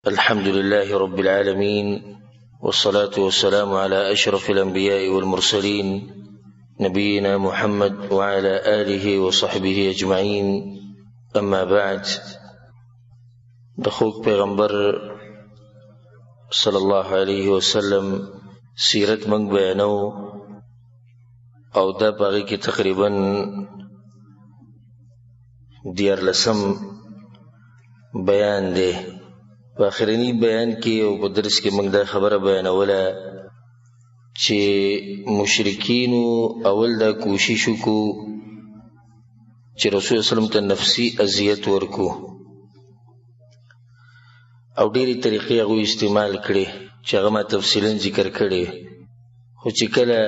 الحمد لله رب العالمين، والصلاة والسلام على أشرف الأنبياء والمرسلين نبينا محمد وعلى آله وصحبه أجمعين. أما بعد، دخوك پیغمبر صلى الله عليه وسلم سیرت منگ بیانو او دا باغی کی تقریبا 14 بیان دے. په آخرنی بیان کې او په درس کې موږ دا خبره بیانوله چې مشرکینو اول دا کوشش وکړو چې رسول الله سلام ته نفسي اذیت ورکو او ډېرې طریقې هغوی استعمال کړې چې هغه ما تفصیلا ذکر کړې، خو چې کله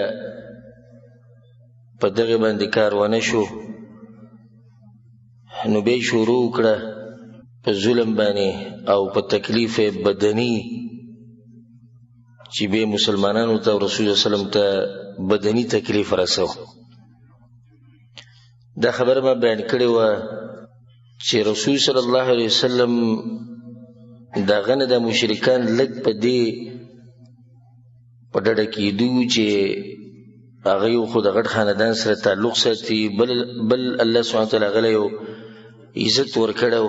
په دغې باندې کار ونه شو نو بیا یې شروع وکړه په ظلم باندې او په تکلیف بدني چې به مسلمانانو ته رسول الله سلام ته بدني تکلیف رسو. دا خبره ما بیان کړې وه چې رسول صلی الله علیه وسلم دا غنه د مشرکان لږ په دې په ډډه کېدو چې هغه یو خو د غټ خاندان سره تعلق ساتي، بل الله سبحانه وتعالی هغه له یو عزت ورکړی و.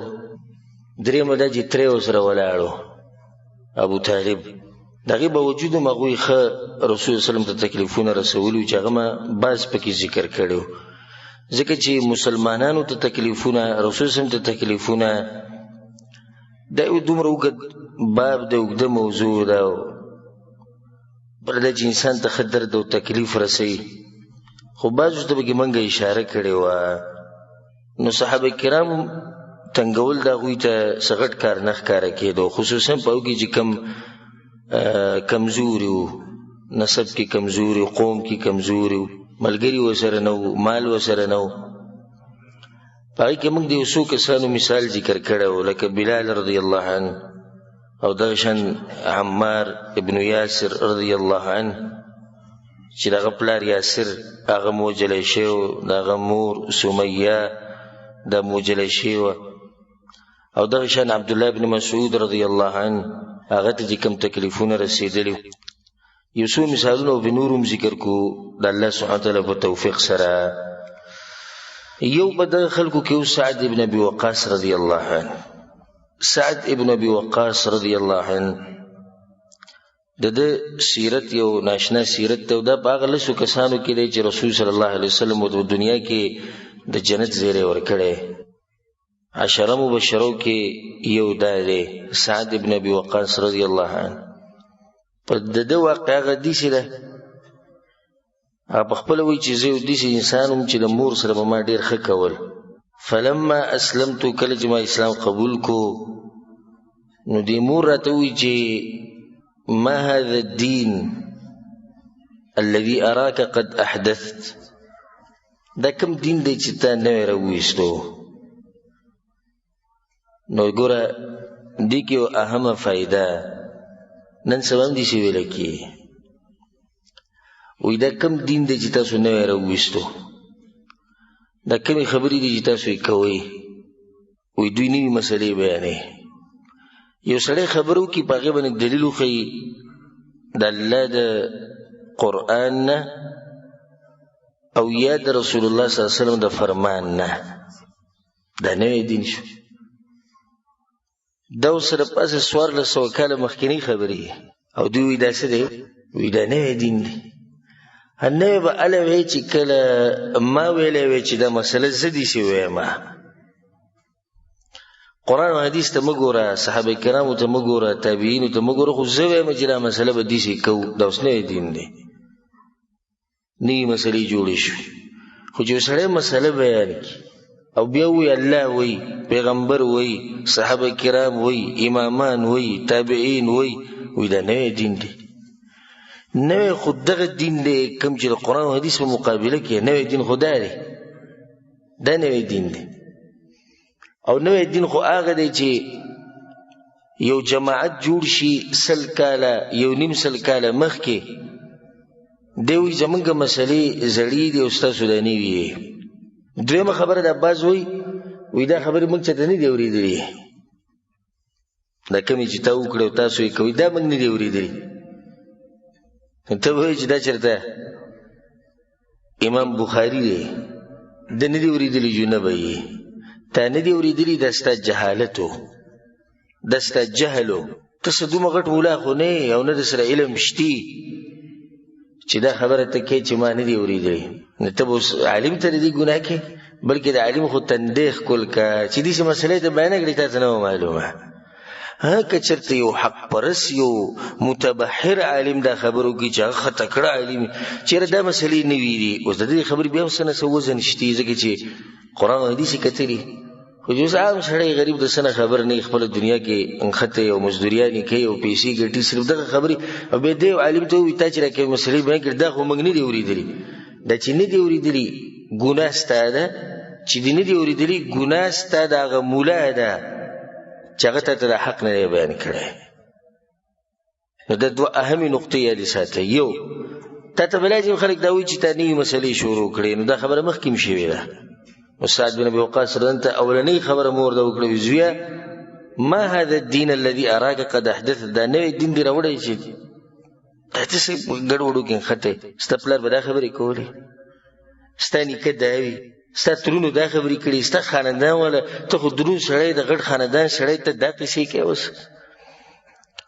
درېیمه دا چې ترې ورسره ولاړو ابو طالب، د هغې باوجود هم هغوی ښه رسول سلم ته تکلیفونه رسولي چې هغه ما بعض پکې ذکر کړی و، ځکه چې مسلمانانو ته تکلیفونه، رسول سلم ته تکلیفونه، دا یو دومره اوږد باب د اوږده موضوع ده، بله دا چې انسان ته ښه درد او تکلیف رسوي. خو بعضو ته پکې موږ اشاره کړې وه. نو صحابه کرام تنګول د هغوی ته څه غټ کار نه ښکاره کېدو، خصوصا په هغو کې چې کم کمزوري وو، نسب کې کمزوري وو، قوم کې کمزوري وو، ملګري ورسره نه وو، مال ورسره نه وو. په هغې کې موږ د یو څو کسانو مثال ذکر کړی و، لکه بلال رضی الله عنه او دغه شان عمار ابن یاسر رضی الله عنه چې د هغه پلار یاسر هغه موجلی شوی و، د هغه مور سمیه دا موجلی شوی وه، او دغه شان عبدالله بن مسعود رضی الله عنه هغه ته چې کوم تکلیفونه رسېدلي. یو څو مثالونه او به نور هم ذکر کو د الله سبحانه وتعالی په توفیق سره. یو په دغه خلکو کې و سعد ابن ابي وقاص رضی الله عنه. سعد ابن ابي وقاص رضی الله عنه د ده سیرت یو ناشنا سیرت دی، او دا په هغه لسو کسانو کې دی چې رسول صلی الله علیه وسلم په دنیا کې د جنت زیری ورکړی. 10 مبشرو کې یو دا دی سعد ابن ابي وقاص رضی الله عنه. په د ده واقعه هغه داسې ده، هغه پخپله وایي چې زه یو داسې انسان وم چې د مور سره به ما ډېر ښه کول. فلما اسلمتو، کله چې ما اسلام قبول کو نو دې مور راته وایي چې ما هذا الدين الذي اراك قد احدثت، دا کوم دین دی چې تا نوی راوویستو. نو ګوره دې کې یو اهمه فایده نن سبا هم داسې ویله کېږي، وایي دا کوم دین دی چې تاسو نوی راوویستو، دا کومې خبرې دي چې تاسو یې کوئ. وایي دوی نوي مسلې بیانوي. یو سړی خبره وکړي په هغې باندې دلیل وښیي د الله د قرآن نه او یا د رسول الله صلی الله علیه وسلم د فرمان نه، دا نوی دین شو. دا ورسره پاسه 1400 کاله مخکینۍ خبرې او دوی وایي دا څه دی؟ وایي دا نوی دین دی. نوی به هله وایي چې کله ما ویلی وی چې دا مسله زه داسې ویم. قرآن او حدیث ته مه ګوره، صحابه کرامو ته مه ګوره، تابعینو ته مه ګوره، خو زه وایم چې دا مسله به داسې کوو. دا اوس نوی دین دی، نوي مسلې جوړې شوې. خو چې یو سړی مسله بیان کړي او بیا وایي الله وایي، پیغمبر وایي، صحابه کرام وایي، امامان وایي، تابعین وایي، وایي دا نوی دین دی. نوی خو دغه دین دی کوم چې د قرآن او حدیث په مقابله کې نوی دین خو دا دی، دا نوی دین دی. او نوی دین خو هغه دی چې یو جماعت جوړ شي 100 کاله 1.5 کاله مخکې دی وایي زمونږ مسلې زړې دي او ستاسو دا نوي یې. دویمه خبره د عباس وایي دا خبرې موږ چاته نه دي اورېدلې، دا کمی چې تا وکړو تاسو یې کوي دا موږ نه دي اورېدلي ته وایې چې دا چېرته امام بخاري دی ده نه دي اورېدلي جنبه یې تا نه دي اورېدلي دا ستا جهالت و دا ستا جهل و ته څه دومره غټ مولا خو نه یې او نه د سره علم شتي چې دا خبره ته کوې چې ما نه دي اورېدلي نو ته به اوس عالم ته نه دي ګناه کوې بلکې د عالم خو تندی ښکل که چې داسې مسلې ته بیانه کړې تا ته نه وه معلومه که چېرته یو حق پرست یو متبحر عالم دا خبرو کې چې هغه ښه تکړه عالم چېرې دا مسلې نوي دي اوس د دې خبرې بیا هم څه نه څه وزن شتي ځکه چې قرآن او حدیث یې کتلي خو چې اوس عام سړی غریب د څه نه خبر نه خپله دنیا کې انښتې او مزدوریانې کوي او پیسې ګټي صرف دغه خبرې او بیا دی عالم ته ووایي تا چې راکوې مسلې بیان کړي دا خو موږ نه دي اورېدلي دا چې نه دي اورېدلي ګناه ستا ده چې دې نه دي اورېدلي ګناه ستا د هغه مولا ده چې هغه ته د حق نه دی بیان کړی نو دا دوه اهمې نقطې یادې ساته یو تا ته به لازم خلک دا وایي چې تا نوي مسلې شروع کړې نو دا خبره مخکې هم شوې ده نو سعد بن ابي وقاص رضی ته اولنۍ خبره مور ده وکړه زویه ما هذا الدین الذي اراك قد احدث دا نوی دین دې راوړی چې دا ته څه ګډوډو کې نښتی ستا پلار به دا خبرې کولې ستا نیکه دا وي ستا ترونو دا خبرې کړي ستا خاندان والا ته خو درون سړی د غټ خاندان سړی ته دا قصې کوې اوس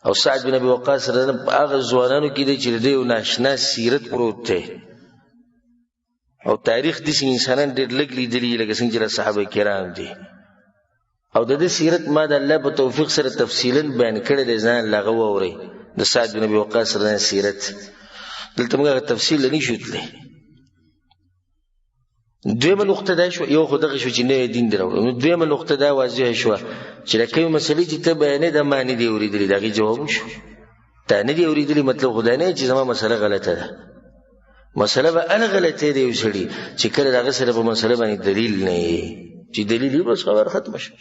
او سعد بن ابي وقاص رضی په هغه ځوانانو کې دی چې د دې یو ناشنا سیرت پروت دی او تاریخ داسې انسانان ډېر لږ لیدلي لکه څنګه چې صحابه کرام دي او د دې سیرت ما د الله په توفیق سره تفصیلا بیان کړی دی ځان له هغه واورئ د سعد بن ابي وقاص رضی سیرت دلته موږ هغه تفصیل نه شو تللی دویمه نقطه دا شو یو خو دغه شو چې نوی دین دې راوړو نو دویمه نقطه دا واضحه شوه چې دا کومې مسلې چې ته بیانې دا ما نه دي اورېدلي د هغې جواب وشو تا نه دي اورېدلي مطلب خو دا نه چې زما مسله غلطه ده مسله به هله غلطی دی یو سړي چې کله د هغه سره په مسله باندې دلیل نه وي چې دلیل وي بس خبره ختمه شوه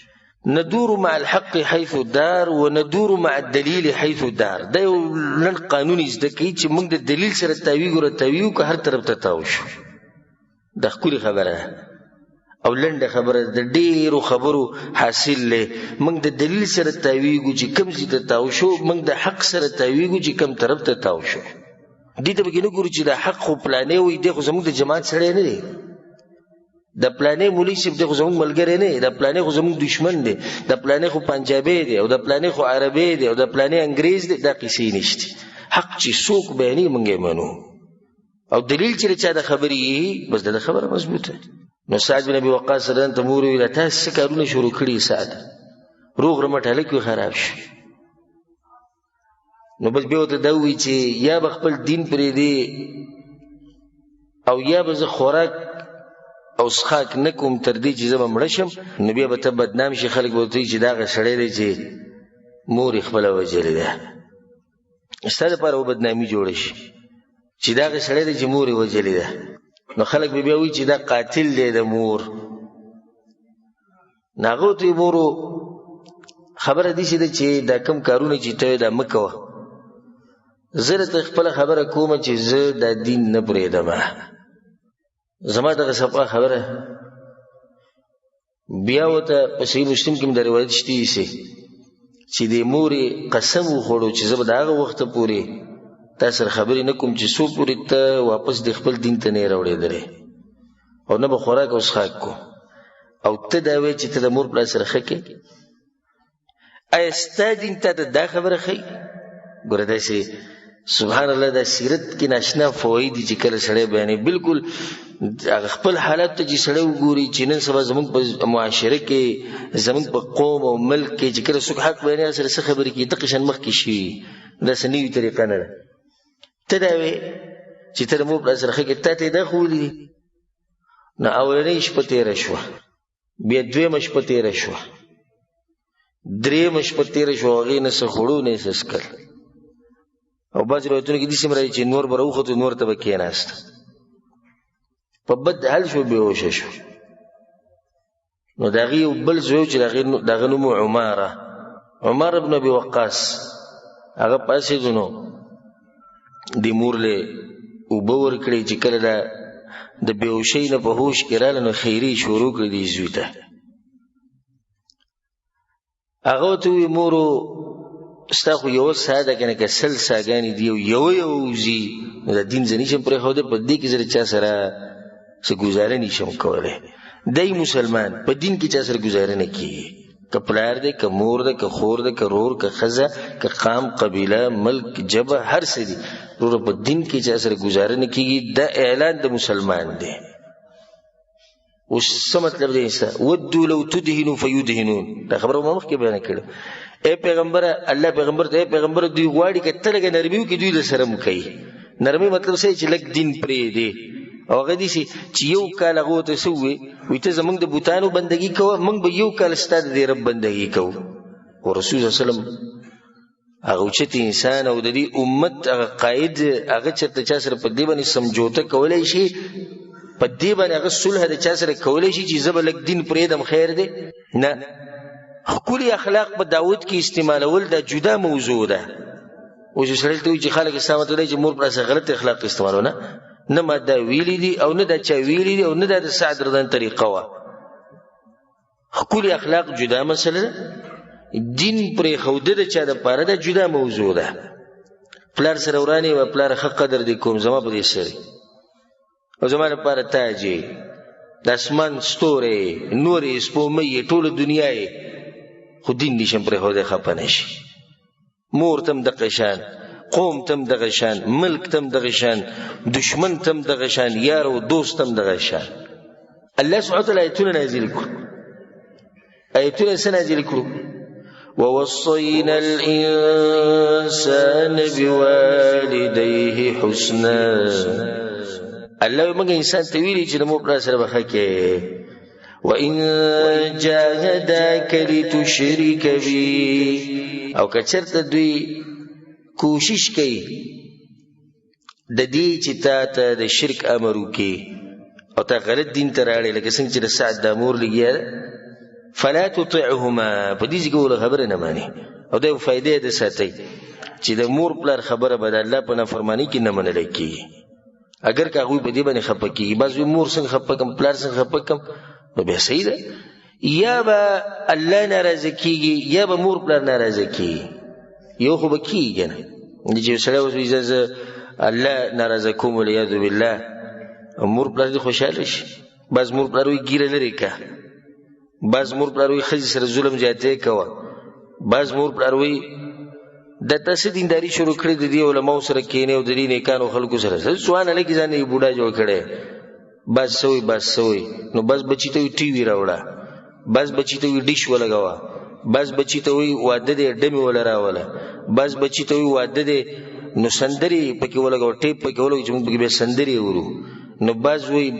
ندور مع الحق حيث دار وندور مع الدليل حيث دار دا یو لنډ قانون زده کوي چې موږ د دلیل سره تاویږو را تاویږو که هر طرف ته تاو شو دا ښکلې خبره ده او لنډه خبره د ډېرو خبرو حاصل دی موږ د دلیل سره تاویږو چې کوم ځای ته تاو شو موږ د حق سره تاویږو چې کوم طرف ته تاو شو دې ته پکې نه ګورو چې دا حق خو پلانې وایي دی خو زموږ د جماعت سړی نه دی د پلانې مولوي صاحب دی خو زموږ ملګری نه دی د پلانې خو زموږ دشمن دی د پلانې خو پنجابی دی او د پلانې خو عربی دی او د پلانې انګریز دی دا قیسې نشته حق چې څوک بیانوي موږ یې منو او دلیل چې چا د خبرې یې بس د خبره مضبوطه نو سعد بن ابي وقاص رضی ته مور ویل تاسو څه کارونه شروع کړي سعد روغ رمټ هلک وي خراب شي نو بس بیا ورته دا ووایي چې یا به خپل دین پرېږدې او یا به زه خوراک او څښاک نه کوم تر دې چې زه به مړه شم نو بیا به ته بدنام شي خلک به ورته وایي چې دا هغه سړی دی چې مور یې خپله وژلې ده ستا دپاره به بدنامي جوړه شي چې دا هغه سړی دی چې مور یې وژلې ده نو خلک به بیا وایي چې دا قاتل دی د مور نو هغه ورته وایي مورو خبره داسې ده چې دا کوم کارونه چې ته دا مه کوه زه درته خپله خبره کومه چې زه دا دین نه پرېږدمه زما دغه صفحه خبره بیا ورته په صحیح مسلم کې م د روایت شتي چې د مورې قسم وخوړو چې زه به د هغه وخته پورې تا سره خبرې نه کوم چې څو پورې ته واپس د خپل دین ته نه یې راوړېدلی او نه به خوراک او څښاک کو او ته دا وایې چې ته د مور پلار سره ښه کوې آیا ستا دین تا ته دا خبره ښایي ګوره داسې سبحان الله دا سیرت کې ناشنا فواید دي چې کله سړی بیانوي بالکل هغه خپل حالت ته چې سړی وګوري چې نن سبا زموږ په معاشره کې زموږ په قوم او ملک کې چې کله څوک حق بیانوي سره څه خبرې کوي دقه شان مخکې شي داسې نوي طریقه نه ده ته دا وې چې ته د مور پلار سره ښه کوې تا ته یې دا خو ولیدي نو اولنۍ شپه تېره شوه بیا دویمه شپه تېره شوه درېیمه شپه تېره شوه هغې نه څه خوړو نه یې څه څښل او بعض روایتونو کې داسې هم راځي چې نور به راوخوتو نور ته به کېناست په بد حال شو بېهوشه شو نو د هغې یو بل زوی چې د هغه نوم عمر بن ابي وقاص هغه پاڅېدو نو د مور له اوبه ورکړې چې کله د بېهوشۍ نه په هوش کې راله نو خیرې شروع کړې دې زوی ته هغه ورته وویل مورو ستا خو یو ساه ده که نه که سل ساګانې دي او یو وځي نو د دین زه نشم پرېښودی په دې کې زه د چا سره څه ګزاره نشم کولی. دی مسلمان په دین کې چا سره ګزاره نه کېږي، که پلار دی که مور ده که خور ده که رور که ښځه که قام قبیله ملک جبه هر څه دي وروره په دین کې چا سره ګزاره نه کېږي. دا اعلان د مسلمان دی. اوس څه مطلب دی؟ ودو لو تدهنو فیدهنون، دا خبره ما مخکې بیان کړه. اے پیغمبره، الله پیغمبر ته اے پیغمبر دوی غواړي که ته لږه نرمي وکړي دوی د سره م کوي. نرمي مطلب څه چې لږ دین پرېږدي. او هغه داسې چې یو کال هغه ورته څه ووایي وایي ته زموږ د بوتانو بندګي کوه، موږ به یو کال ستا د دې رب بندګي کوو. او رسول صلی الله علیه وسلم هغه اوچت انسان او د دې امت هغه قائد هغه چېرته چا سره په دې باندې سمجوته کولی شي، په دې باندې هغه صلح د چا سره کولی شي چې زه به لږ دین پرېږدم خیر دی؟ نه. ښکلي اخلاق په داود کې استعمالول دا جدا موضوع ده. اوس سړی ته وایي چې خلک ستا مطلب دی چې مور پلار سره غلط اخلاق استعمالوه. نه ما دا ویلي دي او نه دا چا ویلي دي او نه دا د سعد رضان طریقه وه. ښکلي اخلاق جدا مسله ده، دین پرېښوده د چا دپاره دا جدا موضوع ده. پلار سره ورانې وه پلار ښه قدر دې کوم زما په دې سره او زما لپاره تاج یې، د اسمان ستوری نورې سپومۍ یې ټوله دنیا یې، خو دین نشم پرېښودی خفه نه شي. مور تم دغه شان، قوم تم دغه شان، ملک تم دغه شان، دشمن تم دغه شان، یار او دوست تم دغه شان. الله سبحانه وتعالی آیتونه نازل کړو. آیتونه څه نازل کړو؟ ووصينا الإنسان بوالديه حسنا. الله موږ انسان ته ویلي چې د مور پلار سره به ښه کې. وإن جاهداك لتشرك بي، او که چېرته دوی کوشش کوي د دې چې تا ته د شرک امر وکړي او تا غلط دین ته راړې لکه څنګه چې د سعد دا مور لګیا ده، فلا تطعهما، په دې ځکه وله خبره نه ماني. او دا یو فایده یې د ساتئ چې د مور پلار خبره به د الله په نافرماني کې نه منلی کېږي. اگر که هغوی په دې باندې خفه کېږي، بعض وایي مور څنګه خفه کړم پلار څنګه خفه کړم، نو بیا صحیح ده. یا به الله ناراضه کېږي یا به مور پلار ناراضه کېږي، یو خو به کېږي که نه. چې یو سړی اوس وایي زه الله ناراضه کوم والعیاذ بالله، مور پلار دې خوشحاله شي. بعض مور پلار وایي ګیره لرې که، بعض مور پلار وایي ښځې سره ظلم زیاتی کوه، بعض مور پلار وایي دا تاسې دینداري شروع کړې د دې علماو سره کښېنې او د دې نیکانو خلکو سره ځوان هلکې ځان یې بوډا جوړ کړی. بعض څه وایي بعض څه وایي. نو بعض بچي ته وایي ټي وي راوړه، بعض بچي ته وایي ډیش ولګوه، بعض بچي ته وایي واده دی ډمې وله راوله، بعض بچي ته وایي واده دی نو سندرې پکې ولګوه، ټیپ پکې ولګوه چې موږ پکې بیا سندرې ورو. نو بعض وایي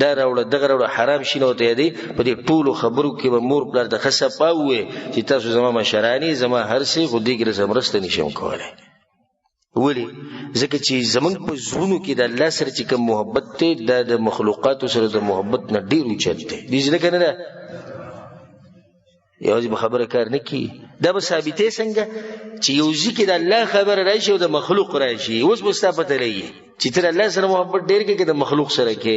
دا راوړه دغه راوړه حرام شي نه ورته یادوي. په دې ټولو خبرو کې به مور پلار ته ښه صفا ووایي چې تاسو زما مشران یې، زما هر څه، خو دې کې راسره مرسته نشم کولی. ولې؟ ځکه چې زموږ په زړونو کې د الله سره چې کوم محبت دی دا د مخلوقاتو سره د محبت نه ډېر اوچت دی. دې زړه که نه ده یوازې به خبره کار نه کېږي. دا به ثابتې څنګه چې یو ځای کې د الله خبره راشي او د مخلوق راشي. اوس به ستا پته لګي چې ته د الله سره محبت ډېر کې که د مخلوق سره کې،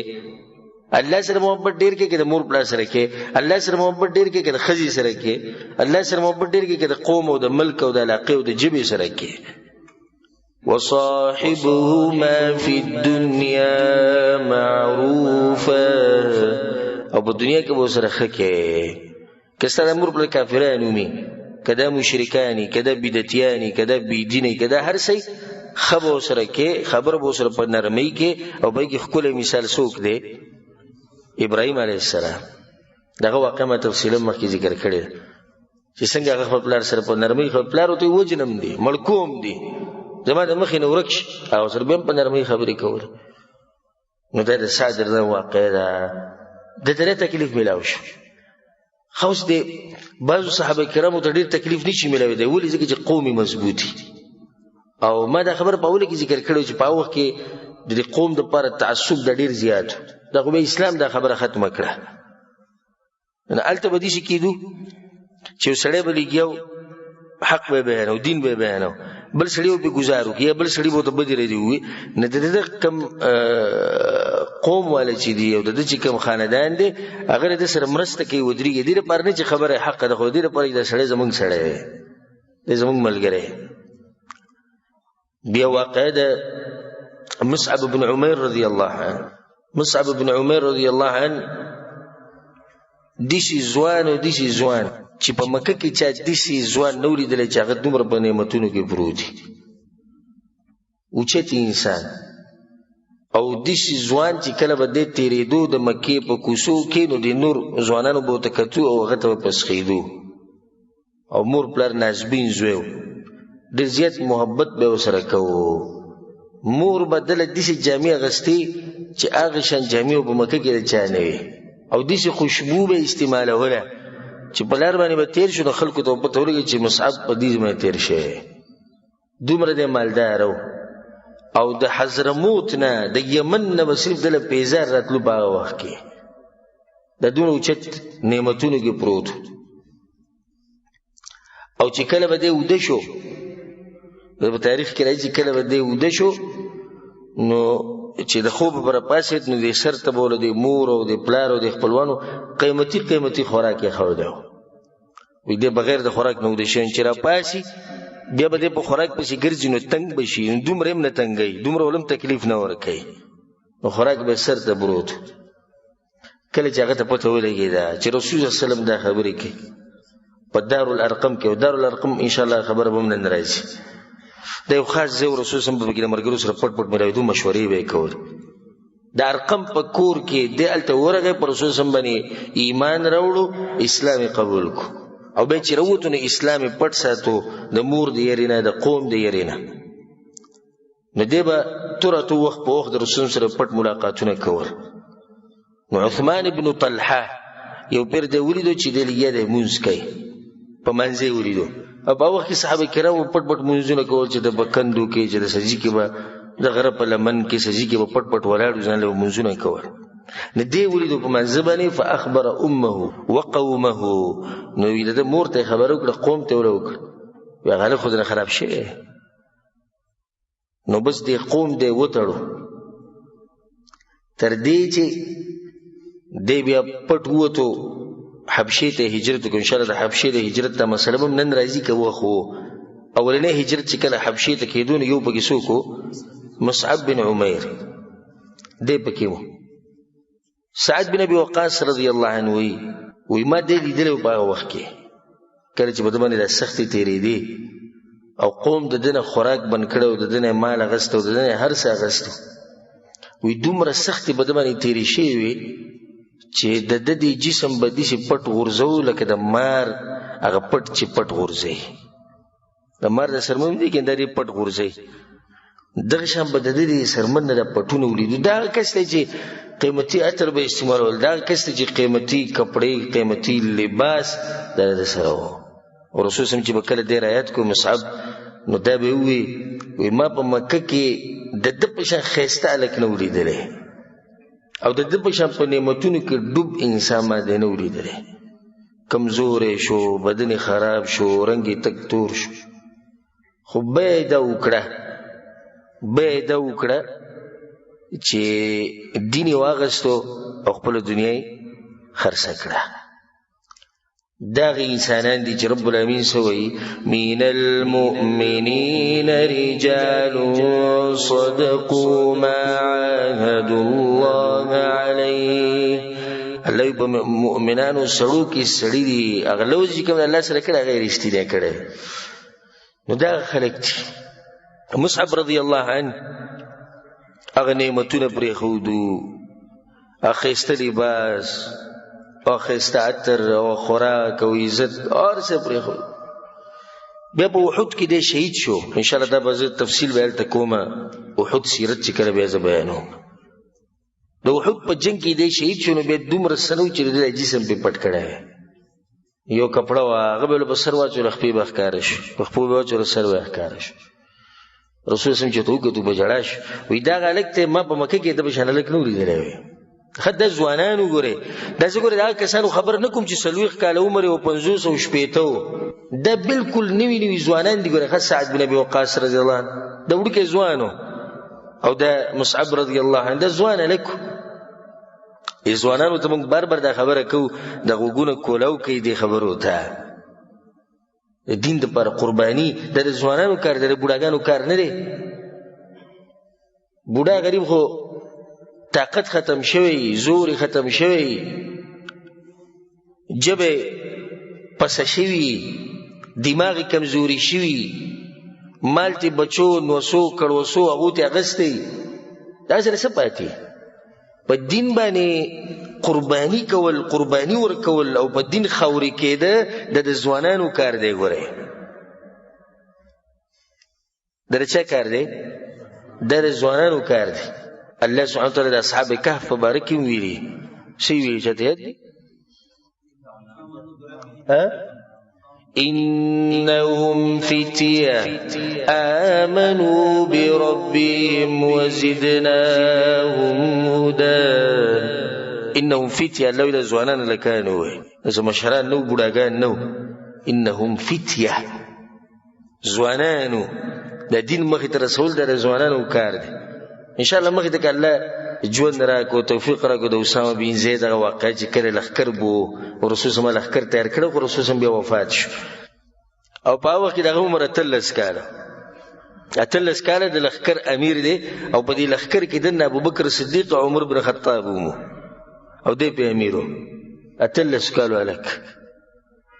الله سره محبت ډېر کې که د مور پلار سره کې، الله سره محبت ډېر کې که د ښځې سره کې، الله سره محبت ډېر کې که د قوم او د ملک او د علاقې او د ژبې سره کې. وصاحبهما فی الدنیا معروفا، او په دنیا کې به ورسره ښه کې. که ستا د مور پلار کافران ومي، که دا مشرکاني، که دا بدعتیاني، که دا بېدینی، که دا هر څه ښه به ورسره کې، خبره به ورسره په نرمۍ کې. او بلکې ښکلی مثال څوک دی؟ ابراهیم علیه السلام. دغه واقعه ما تفصیلا مخکې ذکر کړې ده چې څنګه هغه خپل پلار سره په نرمۍ، خپل پلار ورته وجنم دی مړکوم دی زما د مخې نه ورک شي، هغه سره بیا هم په نرمۍ خبرې کولې. نو دا د سعد رضا واقعه ده. د ته ډېر تکلیف میلاو شو. خو اوس د بعضو صحابه کرامو ته ډېر تکلیف نشي میلاوېدی. ولې؟ ځکه چې قوم یې مضبوط دي. او ما دا خبره په اوله کې ذکر کړې چې په هغه وخت کې د دې قوم دپاره تعصب دا ډېر زیات و. دا خو بیا اسلام دا خبره ختمه کړه. نو هلته به داسې کېدو چې یو سړی به لګیا حق به بیانو، دین به بیانو، بل سړی به ګزار وکړي یا بل سړي به ورته بدې ردې ووایي. نو د ده کوم قوم والا چې دي او د ده چې کوم خاندان دی هغه د ده سره مرسته کوي ودرېږي. دې لپاره نه چې خبره حقه ده، خو دې لپاره چې دا سړی زموږ سړی دی، دی زمونږ ملګری. بیا واقع ده مصعب بن عمیر رضی الله عنه. مصعب بن عمیر رضی الله عنه دیسی ځوان او دیسی ځوان چې په مکه کې چا دیسی ځوان نه ولیدلی چې هغه دومره په نعمتونو کې پروت وي، اوچت انسان. او دیسی ځوان چې کله به دی تېرېدو د مکې په کوڅو کې نو د نور ځوانانو به ورته کتو او هغه ته به پسخېدو. او مور پلار نازبین زوی و، ډېر زیات محبت به یې ورسره کوو. مور به دله داسې جامې اغوستې چې هغه شان جامې په مکه کې د چا نه وي، او داسې خوشبو به استعمالوله چې په لار باندې به تېر شو نو خلکو ته به پته ولګي چې مصعب په دې باندې تېر شوی. دومره دی مالدار و. او د حضرموت نه د یمن نه به صرف دله پیزار راتلو په هغه وخت کې، د دونه اوچت نعمتونو کې پروت. او چې کله به دی اوده شو، په تاریخ کې راځي چې کله به دی اوده شو نو چې د خوب پر پاسېد نو د سر ته به له د مور او د پلار او د خپلوانو قیمتي قیمتي خوراک یې ښودی و. وایي دی بغیر د خوراک نه اوده شوی چې راپاسي بیا به دی په خوراک پسې ګرځي نو تنګ به شي، نو دومره هم نه تنګوي، دومره ولم تکلیف نه ورکوي، نو خوراک به سر ته پروت. کله چې هغه ته پته ولګېده چې رسول صلی الله علیه وسلم دا خبرې کوي په دارالارقم کې، او دارالارقم انشاءالله خبره به هم نن راځي. دا یو خاص ځای و، رسول صلی الله علیه وسلم به پکې د ملګرو سره پټ پټ ملاوېدو، مشورې به یې کولې. د ارقم په کور کې دی هلته ورغی، په رسول صلی الله علیه وسلم باندې ایمان راوړو، اسلام یې قبول کړو. او بیا چې راووتو نو اسلام یې پټ ساتو د مور د یېرې نه، د قوم د یېرې نه. نو دی به توره تو وخت په وخت د رسول سره پټ ملاقاتونه کول. نو عثمان بن طلحه یو پیر دی ولیدو چې دی لګیا دی لمونځ کوي، په منځ یې ولیدو. او په وخت کې صحابه کرامو پټ پټ مونځونه کول چې د بکندو کې چې د سجدې کې به د غره په لمن کې سجدې کې به پټ پټ ولاړو ځان له مونځونه کول. نو دی ولیدو په منځ باندې فاخبر امه وقومه، نو ویل د مور ته خبر وکړه، قوم ته ولا وکړه، وی هغه خو نه خراب شي. نو بس دی قوم دی وتړو تر دې چې دی بیا پټ ووتو حبشې ته هجرت وکړو. انشاءالله د حبشې د هجرت ته مسله به نن راځي که وخت و. اولنی هجرت چې کله حبشې ته کېدو نو یو پکې څوک و؟ مصعب بن عمیر دی پکې و. سعد بن ابي وقاص رضی الله عنه وی ما دی لیدلی په هغه وخت کې کله چې په ده باندې دا سختې تېرېدې او قوم د ده نه خوراک بند کړی او د ده نه مال اخیسته او د ده نه هر څه اخیسته. وی دومره سختې په ده باندې تېرې شوې وې چې د ده د جسم به داسې پټ غورځو لکه د مار هغه پټ چې پټ غورځوي، د مار د سرمن دی که دا دې پټ غورځوي، دغه شان به د ده د سرمن نه دا پټونه ولیدو. دا هغه کس دی چې قیمتي عطر به استعمالول، دا هغه کس دی چې قیمتي کپړې قیمتي لباس دا د سره و. او رسول صلی چې به کله دی رایت کو مصعب نو دا به ووي ما په مکه کې د ده په شان ښایسته هلک نه ولیدلی او د ده په شان په نعمتونو کې ډوب انسان باندې نه ولیدلی. کمزوری شو، بدن خراب شو، رنګ یې تک تور شو، خو بیا یې دا وکړه چې دین یې واغستو او خپله دنیا یې خرڅه کړه. داغ انسانان دي چې رب العالمین سوی من المؤمنین رجال صدقوا ما عاهدوا الله علیه. الله په مؤمنانو سړو کې سړي دي هغه لوز چې کوم الله سره کړه هغه رښتینی کړی. نو دا خلک دي. مصعب رضی الله عنه هغه نعمتونه پرېښودو، ښایسته لباس او ښایسته عطر او خوراک او عزت هر څه پرېښود. بیا په احد کې دی شهید شو. انشاءالله دا به زه تفصیل به هلته کومه، احد سیرت چې کله بیا زه بیانوم. د احد په جنګ کې دی شهید شو نو بیا دومره څه نه و چې د ده جسم پې پټ کړی یو کپړه وه هغه به له په سر واچوله خپې به ښکاره شو، په خپو به واچوله سر به ښکاره شو. رسول صلی چې ته وکتو په ژړا شو، وایي دغه هلک ته ما په مکه کې د به شان هلک نه و لیدلی وی. ښه دا ځوانان وګورئ، دا زه ګورئ د هغه کسانو خبر نه کوم چې 40 کاله عمر یې و 50 او شپېته و، دا بلکل نوي نوي ځوانان دي. ګورئ ښه سعد بن ابي وقاص رضی الله عنه دا وړوکی ځوان و، او دا مصعب رضی الله عنه دا ځوان هلک و. ځوانانو ته موږ بار بار دا خبره کوو د غوږونه کولاو کوي دې خبرو ته. د دین دپاره قرباني دا د ځوانانو کار دی، د بوډاګانو کار نه دی. بوډا غریب خو طاقت ختم شوی، زور ختم شوی، جبه پسه شوي، دماغ کمزوري شوي، مال تی بچو نوسو کړوسو هغو تی اغستی، دا سره څه پاتې؟ په دین باندې قرباني کول، قرباني ورکول او په دین خاورې کېده د ځوانانو کار دی. ګورئ د چا کار دی؟ دا د ځوانانو کار دی. الله سبحانه وتعالی د اصحاب کهف په باره کې ویلي څه ویلي چاته یاد دی؟ إنهم فتية آمنوا بربهم وزدناهم هدى. إنهم فتية الله إلى زوانان لكانوا إذا مشهران نو بوداغان نو. إنهم فتية زوانانو دا دین مخی ته رسول دا زوانانو کار دی. انشاءالله مخی ته که الله ژوند راکو توفیق راکو د اسامه بن زید هغه واقعه چې کله لښکر بو رسول صلی الله لښکر تیار کړی خو رسول صلی بیا وفات شو او په هغه وخت کې د هغه عمر 18 کاله د لښکر امیر دی او په دې لښکر کې دنه ابوبکر صدیق او عمر بن خطاب ومو او دی په امیرو 18 کالو هلک.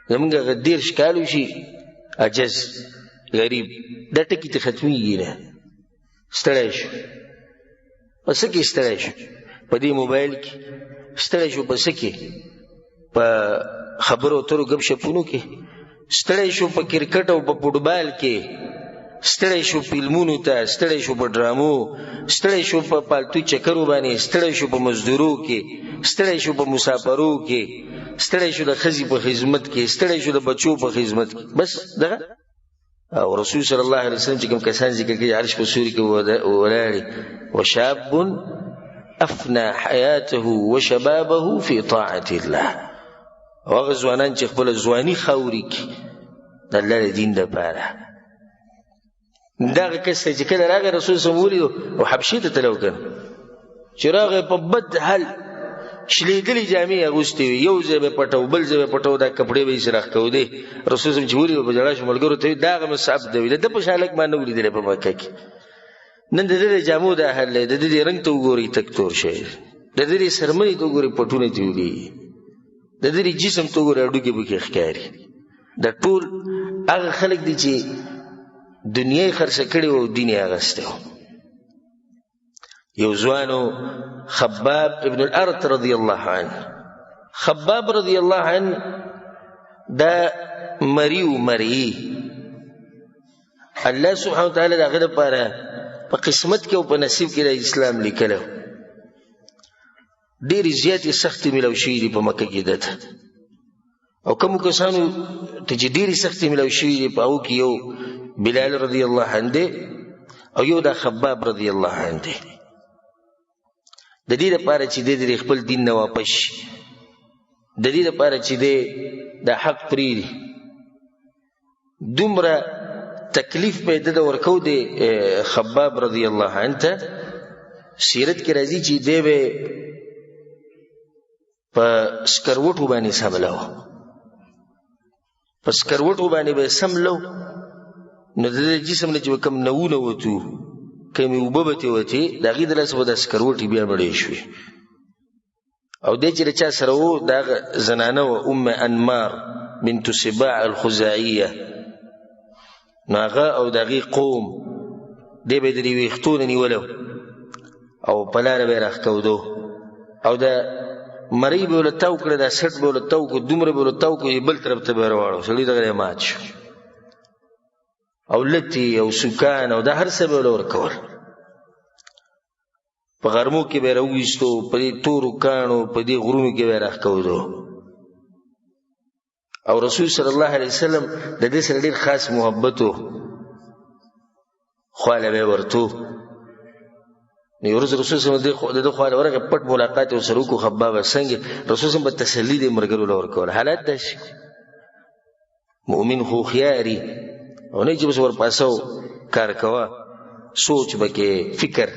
زمونږ هغه 30 کالو شي عجز غریب دا ټکي ته ختمیږي نه. ستړی شو په څه کې ستړی شو؟ په دې موبایل کې ستړی شو، په څه کې؟ په خبرو اترو ګپ شپونو کې ستړی شو، په کرکټ او په فوټبال کې ستړی شو، فلمونو ته ستړی شو، په ډرامو ستړی شو، په پالتو چکرو باندې ستړی شو، په مزدورو کې ستړی شو، په مسافرو کې ستړی شو، د ښځې په خدمت کې ستړی شو، د بچو په خدمت کې. بس دغه او رسول صلی الله علیه وسلم چې کوم کسان ذکر کوي عرش په سوري کې ولاړې وشاب افنى حیاته وشبابه فی طاعة الله. هغه ځوانان چې خپله ځواني خاوري کړي د الله د دین دپاره. دغه کس ته چې کله راغی رسول صلی الله ولیدو او حبشې ته تللی و که نه چې راغی په بد حال شلیدلې جامې اغوستې وي، یو ځای به پټو بل ځای به پټو، دا کپړې به یې سره راښکودې. رسول صلی چې ولیدو په ژړا شو، ملګرو ته دا هغه مصعب دی ویل د په شان هلک ما نه ولیدلی په مکه کې. نن د دې د جامو دا حال دی، د دې د رنګ ته وګورئ تک تور شی، د دې د سرمنې ته وګورئ پټونه تې ولیږي، د دې جسم ته وګورئ هډوکې بوکې ښکاري. دا ټول هغه خلک دي چې دنیا یې خرڅه کړې وه او دین یې اغستی و. یو ځوانو خباب ابن الارت رضی الله عنه، خباب رضی الله عنه دا مریو مرئی الله سبحانه وتعالی د هغه دپاره په قسمت کې او په نصیب کې د اسلام لیکلی ډېرې زیاتې سختې میلاو شوي دي په مکه کې ده ته. او کومو کسانو ته چې ډېرې سختې میلاو شوي دي په هغو کې یو بلال رضی الله عنه دی او یو دا خباب رضی الله عنه دی. د دې لپاره چې دی د خپل دین نه واپس شي، د دې لپاره چې دی د حق پرېږدي، دومره تکلیف به د ده ورکو دی خباب رضی الله عنه ته. سیرت کې راځي چې دی به په سکروټو باندې سملو، په سکروټو باندې به سملو، نو د دې جسم نه چې کوم نوونه وتو کمې اوبه به ترې وتې د هغې د لاسه به دا سکروټې بیا مړې شوې. او دی چې د چا سره و د هغه زنانه وه ام انمار بنت سباع الخزاعیه، نو هغه او د هغې قوم دی به یې د دې ویښتو نه نیولو او په لاره به یې راښکودو او د مرۍ به ورله تاو کړه، دا سټ به ورله تاو کړو، دومره به ورله تاو کړو بل طرف ته به یې راواړو. سړي دغه یې مات شو او لتې او سوکان او دا هر څه به ورله ورکول. په غرمو کې به یې راوویستو، په دې تورو کاڼو په دې غرونو کې به یې راښکودو. او رسول صلی الله علیه وسلم د دې سره ډېر خاص محبت و، خواله به یې ورته و. نو یو ورځ رسول صلی الله علیه وسلم د ده خواله ورغی، پټ ملاقات یې ورسره وکړو. خبابه څنګه؟ رسول صلی الله علیه وسلم به تسلي دې ملګرو له ورکوله. حالات داسې مؤمن خو هوښیاري او نه چې بس ورپاسه کار کوه، سوچ به کې فکر.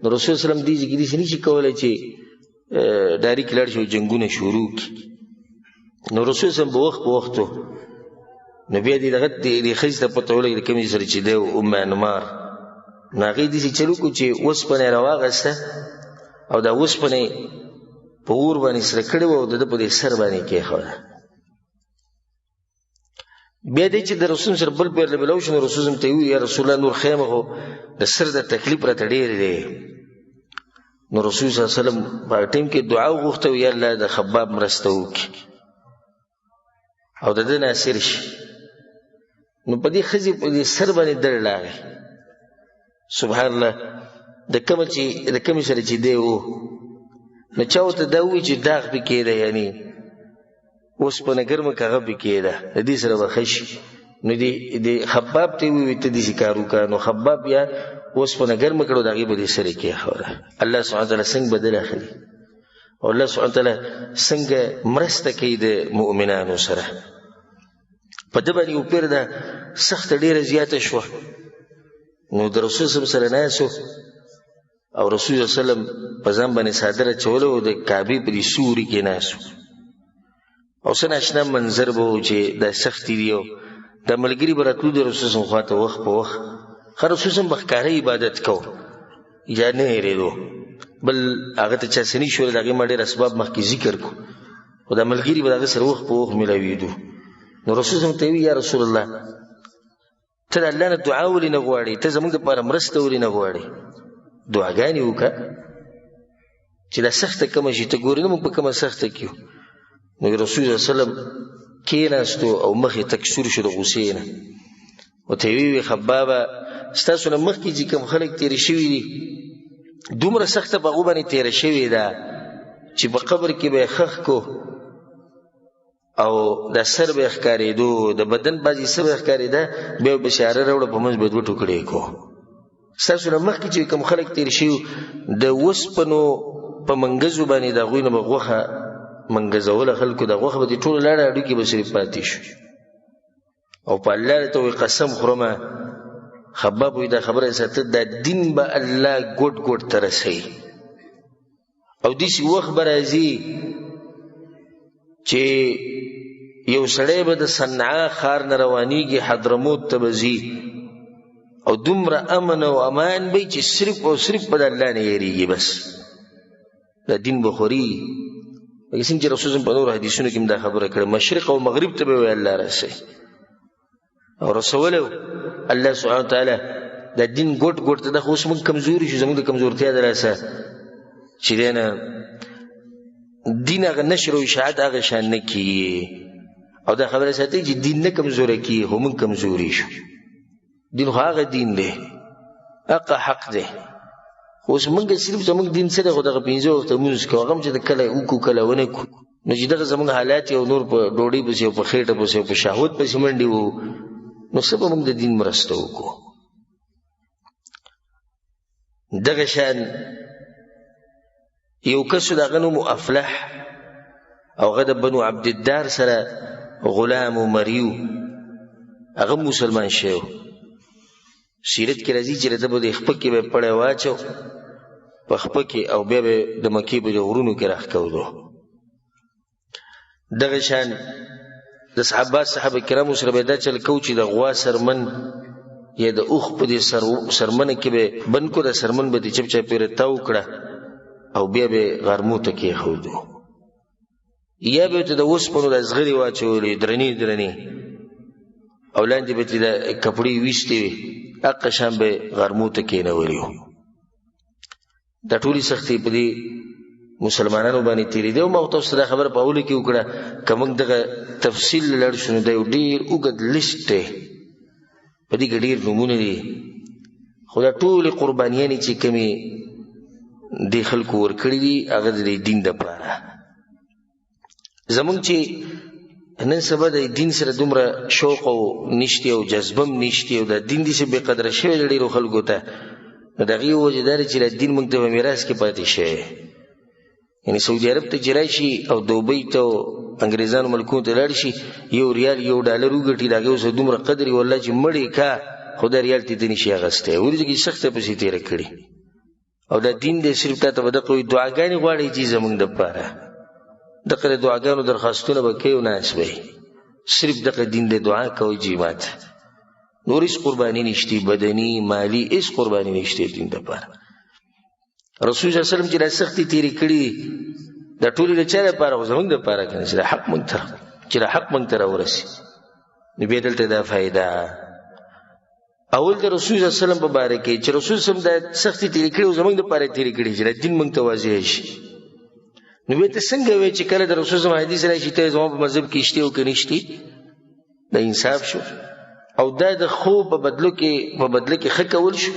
نو رسول صلی الله علیه وسلم دې کې داسې نه شي کولی چې ډایرکټ لاړ شي او جنګونه شروع کړي. نو رسول صلی الله علیه وسلم به وخت په وختو نو بیا دې دغه دې ښځې ته پته ولګي د کومې سره چې دی ام انمار نو هغې داسې چل وکړو چې اوسپنه یې راواغسته او دا اوسپنه یې په اور باندې سره کړې وه او د ده په دې سر باندې یې کېښوده. بیا دی چې د رسول سره بل پیر ملاو شو نو رسول ته یې وویل یا رسول الله نور خیمه خو د سر د تکلیف راته ډېر دی. نو رسول صلی الله علیه وسلم په هغه ټیم کې دعا وغوښته یا الله د خباب مرسته وکړي او د ده ناصر شي. نو په دې ښځې په دې سر باندې دړ راغی سبحان الله د کومې سره چې دی و نو چا ورته دا ووایي چې داغ پې کېده یعنې اوسپنه ګرمه که هغه پې کېده د دې سره به ښه شي. نو د خباب ته یې ووایي ته داسې کار وکړه. نو خباب بیا اوسپنه ګرمه کړه او د هغې به دې سر یې کېښوده. الله سبحانه تعالی څنګه بدل اخلي او الله سبحانه تعالی څنګه مرسته کوي د مؤمنانو سره. په ده باندې یو پیر ده سخته ډېره زیاته شوه نو د رسول صلی سره ناست او رسول صلی وسلم په ځان باندې څادر اچولی او د کعبې په دې سوري کې ناست او څه ناشنا منظر به و چې دا سختې دي او دا ملګري به راتلو د رسول صلی خواته وخت په وخت ښه رسول صلی به ښکاره عبادت کو یا نه هېرېدو بل هغه ته چا څه نه شول د هغې ما ډېر اسباب مخکې ذکر کړو خو دا ملګري به د هغه سره وخت په وخت میلاوېدو. نو رسول صلی ته وی یا رسول الله ته د الله نه دعا ولې نه غواړې ته زموږ دپاره مرسته ولې نه غواړې دعاګانې وکړه چې دا سخته کومه شي ته ګورې نه موږ په کومه سخته کې یو. نو رسول صلی وسلم کېناستو او مخ یې تک سور شو د غوسې نه ورته یې وویل خبابه ستاسو نه مخکې چې کوم خلک تېرې شوي دي دومره سخته په هغو باندې تېره شوې ده چې په قبر کې به یې ښخ کو او دا سر به یې ښکارېدو د بدن بعضې څه به یې ښکارېده بیا به بشاره راوړه په منځ به یې دوه ټوکړې کو. ستاسو نه مخکې چې کوم خلک تېر شوي د اوسپنو په منګزو باندې د هغوی نه به غوښه منګزوله خلکو د غوښه به دې ټوله لاړه هډوکي به صرف پاتې شو او په الله ته وایي قسم خورمه خباب وایي دا خبره ساته دا دین به الله ګوټ ګوټ ته رسوي او داسې وخت به راځي چې یو سړی به د صنعا ښار نه روانېږي حضرموت ته به ځي او دومره امن او امان به چې صرف او صرف په د الله نه یېرېږي بس دا دین به خوري. لکه څنګه چې رسول په نورو حدیثونو کې هم دا خبره کړې مشرق او مغرب ته به وایي الله رسوي او رسولی الله سبحانه وتعالی دا دین ګوټ ګوټ ته دا خو اوس موږ کمزوري شو زموږ د کمزورتیا د لاسه چې دی نه دین هغه نشر او اشاعت هغه شان نه کیږي او دا خبره ساتي چې دین نه کمزوری کیږي خو موږ کمزوري شو. دین خو هغه دین دی هغه حق دی خو اوس موږ صرف زموږ دین څه دی خو دغه پنځه وخته لمونځ کوو هغه هم چې د کله وکړو کله ونه کړو نو چې دغه زموږ حالات یو نور په ډوډۍ پسې او په خېټه پسې او په شهوت پسې منډې وو نو څه به موږ د دین مرسته وکړو. دغه شان یو کس د هغه نوم افلح او هغه د بنو عبدالدار سره غلام و مریو هغه مسلمان شوی سیرت کې راځي چې د به د خپه کې به پړی واچو په خپه کې او بیا به د مکې په د غرونو کې راښکودو. دغه شان د صحابه کرامو سره به دا چل کو چې د غوا سرمن یا د اوښ په دې سرمنه کې به بند کو د سرمن به دې چپ چاپېره تاو کړه او بیا به غرمو ته کېښودو یا به ورته د اوسپنو د زغرې واچولې درنې درنې او لاندې به ترې د کپړې ویستې وې هغه شان به غرمو ته کېنولي وو. دا ټولې سختې په دې مسلمانانو باندې تېرېدې او ما تاسو ته دا خبره په اولو کې وکړه که موږ دغه تفصیل لاړ شو نو دا یو ډېر اوږد لیست دی په دې کې ډېر نومونه دي خو دا ټولې قربانیانې چې کومې دې خلکو ورکړي دي هغه د دین دپاره زمونږ چې نن سبا د دین سره دومره شوق او نشتی او جذبه هم نشتی او د دین داسې بې قدره شوی د ډېرو خلکو ته نو د هغې وجه دا دی چې د دین موږ ته په میراث کې پاتې شوی یعنې سعودي عرب ته چې راشي او دوبۍ ته او انګریزانو ملکونو ته لاړ شي یو ریال یو ډالر وګټي د هغې اوس دومره قدر یې والله چې مړې کا خو دا ریال ته نشي اخیستی وروسته کې سخته پسې تېره کړي او دا دین دی صرف تا ته به دغه وایي دعاګانې غواړئ چې زموږ دپاره دغه د دعاګانو درخواستونه به کوي او ناست به صرف دغه دین د دعا کوي جماعت نور هیڅ قرباني نشته بدني مالی هیڅ قرباني نشته دین لپاره رسول الله صلی الله علیه وسلم چې سختي تیری کړی د ټولو لپاره لپاره زمونږ لپاره کنه چې حق مونږ ته ورسي نو به دلته دا فائدہ اول د رسول الله صلی الله علیه وسلم په باره کې چې رسول صلی الله علیه وسلم د سختي تیری کړی زمونږ لپاره تیری کړی چې دین مونږ ته واضح شي نو به ته څنګه وې چې کله د رسول الله حدیث راشي ته زموږ په مذهب کې شته او کې نشته د انصاف شو او دا د خو په بدلو کې خکول شو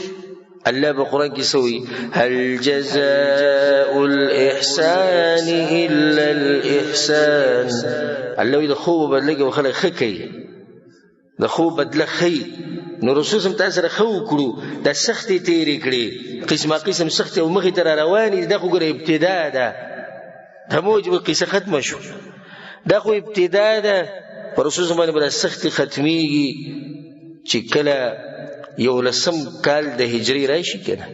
الله په قران کې سوې هل جزاء الاحسان الا الاحسان الله د خو په بدلو کې خلک خکې د خو بدله خې نو رسول الله تاسو سره خو کړو د سختي تیری کړی قسم سختي او مخې تر رواني د خو ګره ابتدا ده هموجب القصه ختم شو دا خو ابتدا ده پر رسول الله باندې سختي ختميږي چې کله یو لسم کال د هجری راشي کنه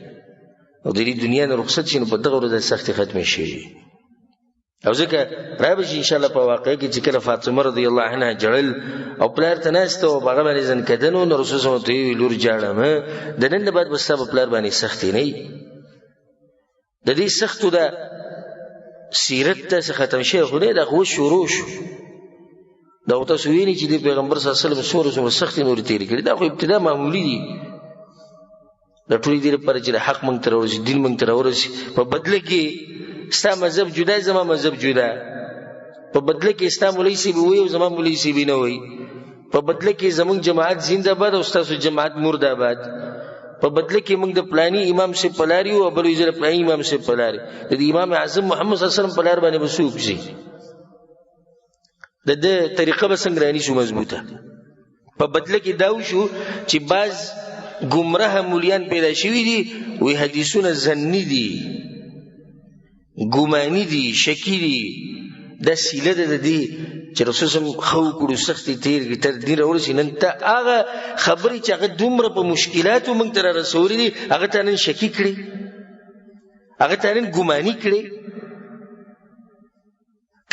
او د دې دنیا نه رخصت شي نو په دغه ورځ سختي ختم شي او ځکه راځي ان شاء الله په واقع کې چې کله فاطمه رضی الله عنها جړل او پلار تناسته او هغه باندې ځن کدنو نو رسول الله ته لور جاړم د نن بعد بس په پلار باندې سختي نه د دې سختو ده سیرت ته ختم شي خو نه دا خو شروع شو دا تاسو وینئ چې د پیغمبر صلی الله علیه وسلم سورې سختي نور تیری کړی دا خو ابتدا معمولی دي دا ټول دې لپاره چې حق مونږ تر ورسي دین مونږ تر ورسي په بدله کې ستا مذهب جدا زما مذهب جدا په بدله کې ستا مولوی سی وي او زما مولوی سی نه وي په بدله کې زمونږ جماعت زنده باد او تاسو جماعت مرداباد په بدله کې موږ د پلاني امام سے پلاری او بل وزیر پلاني امام سے پلاری د امام اعظم محمد صلی الله علیه وسلم پلار باندې وسوک شي د طریقه به څنګه رانی شو مضبوطه په بدله کې داو شو چې باز گمراه مولیان پیدا شوی دي وی حدیثونه زنی دي ګمانی دي شکی دي د سیله د دې چې رسول الله خو کړو سختي تیر کی تر دین ورسې نن ته هغه خبرې چې هغه دومره په مشکلاتو موږ تر رسول دي هغه ته نن شکی کړي هغه ته نن ګمانی کړي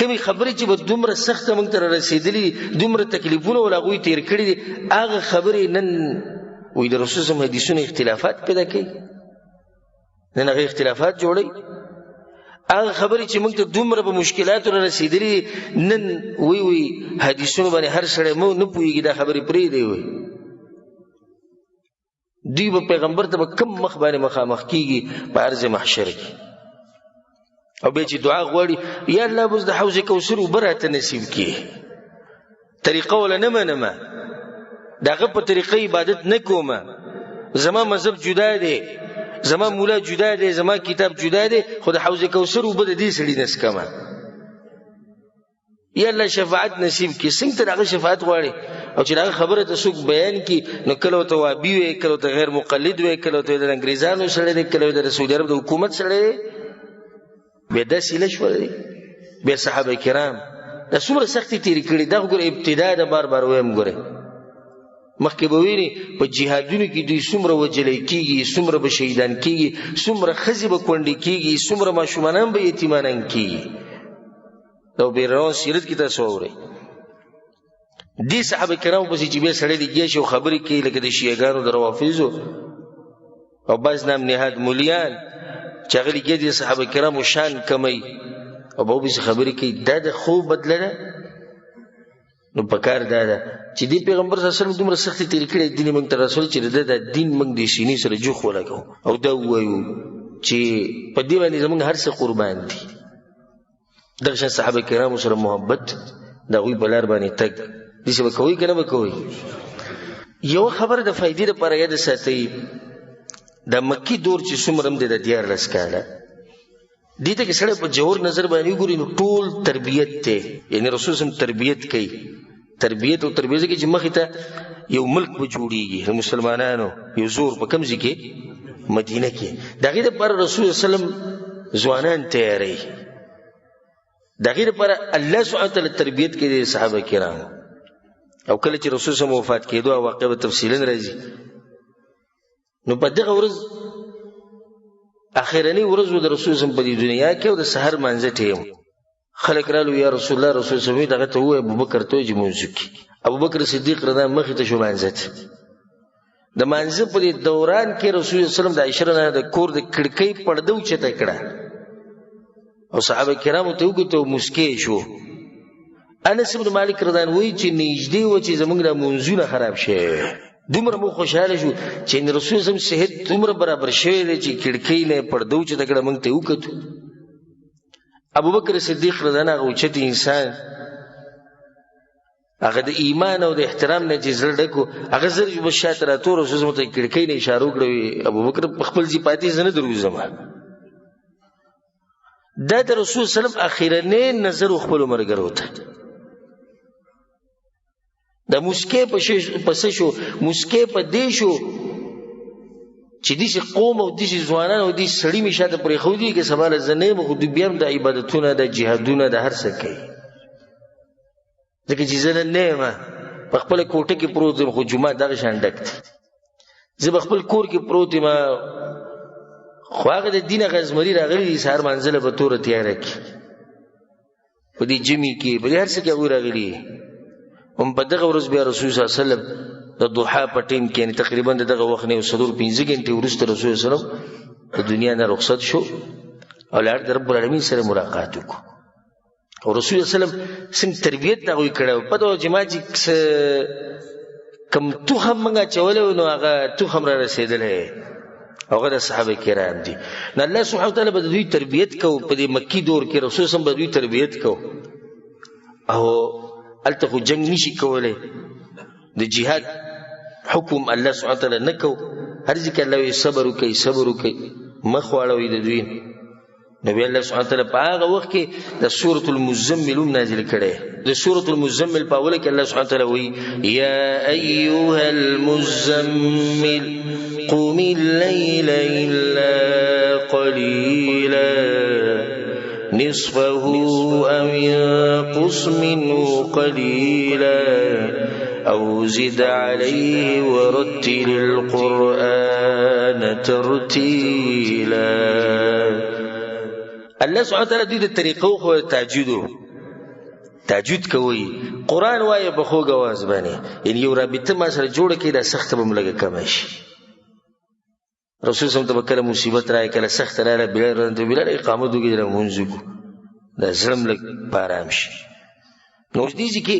کمی خبرې چې به دومره سخت موږ تر رسیدلې دومره تکلیفونه ولا غوي تیر کړي دي هغه خبرې نن وې د رسول الله حدیثونو اختلافات پیدا کوي نن هغه اختلافات جوړي هغه خبرې چې موږ ته دومره په مشکلاتو رسیدلې نن وی حدیثونو باندې هر سړی مو نه پوهیږي دا خبرې پرې دی وي دوی به پیغمبر ته کم مخ باندې مخامخ کیږي په ارض محشر کې او به چې دعا غواړي یا الله بس د حوض کوثر وبرته نصیب کړي طریقه ولا نه منمه داغه په طریقې عبادت نه کومه زما مذهب جدا دی زما مولا جدا دی زما کتاب جدا دی خو د حوض کوثر وبد دې سړي نس کما یا الله شفاعت نصیب کی څنګه ته هغه شفاعت غواړي او چې هغه خبره ته څوک بیان کی نو کله ته وابي وي کله ته غیر مقلد وي کله ته د انګريزانو سره دی کله د رسول الله د حکومت سره دی به د سیله شو دی به صحابه کرام د څومره سختي تیری کړی دا وګوره ابتدا د بار ویم ګوره مخکې به ویني په جهادونو کې دوی څومره وجلې کیږي څومره به شهیدان کیږي څومره ښځې به کونډې کیږي څومره ماشومان به یتیمانان کیږي دا بیرون سیرت کې تاسو اورئ دي صحابه کرام په چې به سړی لګي شو خبرې کوي لکه د شیعاګانو د روافضو او بعض نام نهاد مولیان چې هغه لګي دي صحابه کرامو شان کمی او به خبرې کوي دا د خوب بدله نو پکار دا چې دی پیغمبر صلی الله علیه وسلم دومره سختي تیر کړی دین موږ ته رسول چې د دین موږ د سینې سره جوخ ولګو او دا وایو چې په دې باندې زموږ هر څه قربان دي دغه صحابه کرامو سره محبت دا وی بلار باندې تک دې څه وکوي کنه وکوي یو خبره د فائدې لپاره یاد ساتئ د مکی دور چې څومره د دیار لسکاله دې ته کې سره په جوړ نظر باندې ګوري نو ټول تربيت ته یعنی رسول سم تربيت کوي تربيت او تربيت کې چې مخې ته یو ملک به جوړیږي مسلمانانو یو زور په کوم ځای کې مدینه کې دغه پر رسول سلام ځوانان تیاري دغه پر الله سبحانه تعالی تربيت کې صحابه کرام او کله چې رسول سم وفات کېدو او واقعه تفصیلا راځي نو په دغه ورځ اخرنی ورځ د رسول سم په دنیا کې او د سحر مانځه ټیم خلک رالو یا رسول الله رسول صلی الله دغه ته وای ابوبکر ته چې مونږ کی ابوبکر صدیق رضی الله مخې ته شو مانځت د مانځ په دوران کې رسول الله صلی الله علیه وسلم د عائشہ نه د کور د کړکۍ پردو چته کړه او صحابه کرامو ته وګورئ مسکی شو انس بن مالک رضی الله عنه وی چې نږدې و چې زمونږ د منځونه خراب شي دومره مو خوشاله شو چې رسول الله صحت دومره برابر شوی دی چې کړکۍ نه پردو چته کړه مونږ ته وکړو ابوبکر صدیق رضی الله عنه اوچت انسان هغه د ایمان او د احترام نه جزل ډکو هغه زر جو شاته راتو رسول الله ته کړکۍ نه اشاره وکړي ابوبکر خپل ځی پاتې زنه دروځم دا د رسول سلام اخیرنه نظر خپل مرګ وروته د مسکه پس شو مسکه په دې شو چې دې قوم او دې ځوانان او دې سړی مشاته پرې خو دي کې سوال زنه خو دې بیا د عبادتونو د جهادونو د هر څه کوي ځکه چې زنه نه ما په خپل کوټه کې پروت خو جمعه دغه شان ډکت زه په خپل کور کې پروت ما خو هغه د دینه غزمري راغلي سهار منزله به تور تیار کی په دې جمی کې په هر څه کې راغلي هم په دغه ورځ بیا رسول صلی الله علیه وسلم د ضحا په ټیم کې یعنی تقریبا دغه وخت نه 15 غنټې وروسته رسول الله صلی الله علیه وسلم د دنیا نه رخصت شو او لار د رب العالمین سره ملاقات وکړو او رسول الله صلی الله علیه وسلم څنګه تربیت دا وی کړو په دغه جماعت کې کم توخم منګه چولې نو هغه توخم را رسیدلې هغه د صحابه کرام دي نو الله سبحانه وتعالى به دوی تربیت کو په دې مکی دور کې رسول سم به دوی تربیت کو او الته جنگ نشي کولای د جهاد حکم الله سبحانه وتعالى نکو هر ځکه الله صبر وکي مخواړوي د دوی نبی الله سبحانه وتعالى په هغه وخت کې د سورۃ المزمل نازل کړي د سورۃ المزمل په اوله کې الله سبحانه وتعالى وایي یا ایها المزمل قم الليل الا قليلا نصفه او ينقص منه قليلا او زد عليه ورتل القرآن ترتيلا الله سبحانه وتعالى دې د طریقو خو تهجد کوي قران وایي په خوږ आवाज باندې یعنی یو رابطه ما سره جوړه کړي دا سخت به ملګری کم شي رسول صلی الله علیه وسلم کله مصیبت راځي کله سخت راځي بلال اقامت وکړي د منځو دا زړم لګ بارام شي نو دې ځکه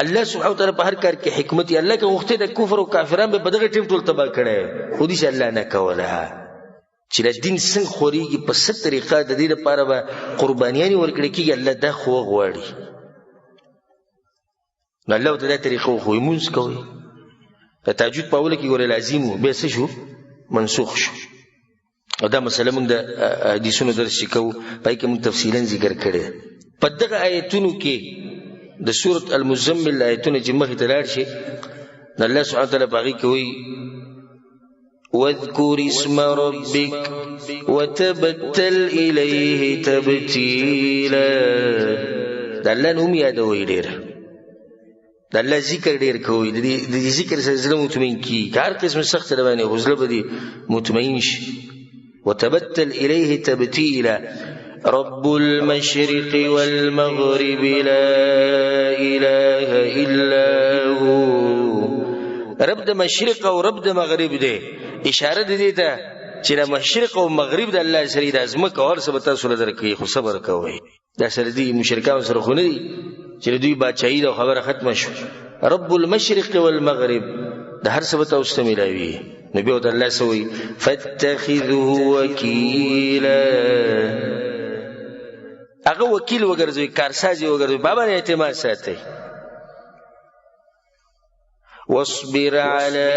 الله سبحانه وتعالى په هر کار کې حکمت الله کې وخت د کفر او کافرانو به بدغه ټیم ټول تبا کړي خو دې الله نه کوله چې د دین څنګه خوريږي په ست طریقه د دې لپاره به قربانيان ورکړي کېږي الله دا خو غواړي نو الله تعالی طریقو خو موږ کوي په تهجد په اول کې ګوره لازم به څه شو منسوخ شو او دا مسله موږ د حدیثونو درس کوو پای کې موږ تفصیلا ذکر کړی په دغه آیتونو کې د سورۃ المزمل آیتونه چې مخې ته لاړ شي الله سبحانه وتعالى باغی کوي واذكر اسم ربك وتبتل إليه تبتيلا دا الله نوم یادوي ډیر دا الله ذکر ډیر کوي د ذکر سره زړه مطمئن کی هر قسم سخت روانه غزله بدی مطمئن شي وتبتل إليه تبتيلا رب المشرق والمغرب لا إله إلا هو رب د مشرق او رب د مغرب دی اشاره دې ته چې د مشرق او مغرب د الله سره د ازمکه اور څه بتا سره درکې خو صبر کوي دا سره دي مشرکان سره خو نه دي چې دوی بچای دا خبره ختم شو رب المشرق والمغرب د هر څه بتا اوسه ملایوي نبی او الله سوي فاتخذه وکیلا هغه وکیل وګرځوي کارسازي وګرځوي بابا نه اعتماد ساتي واصبر على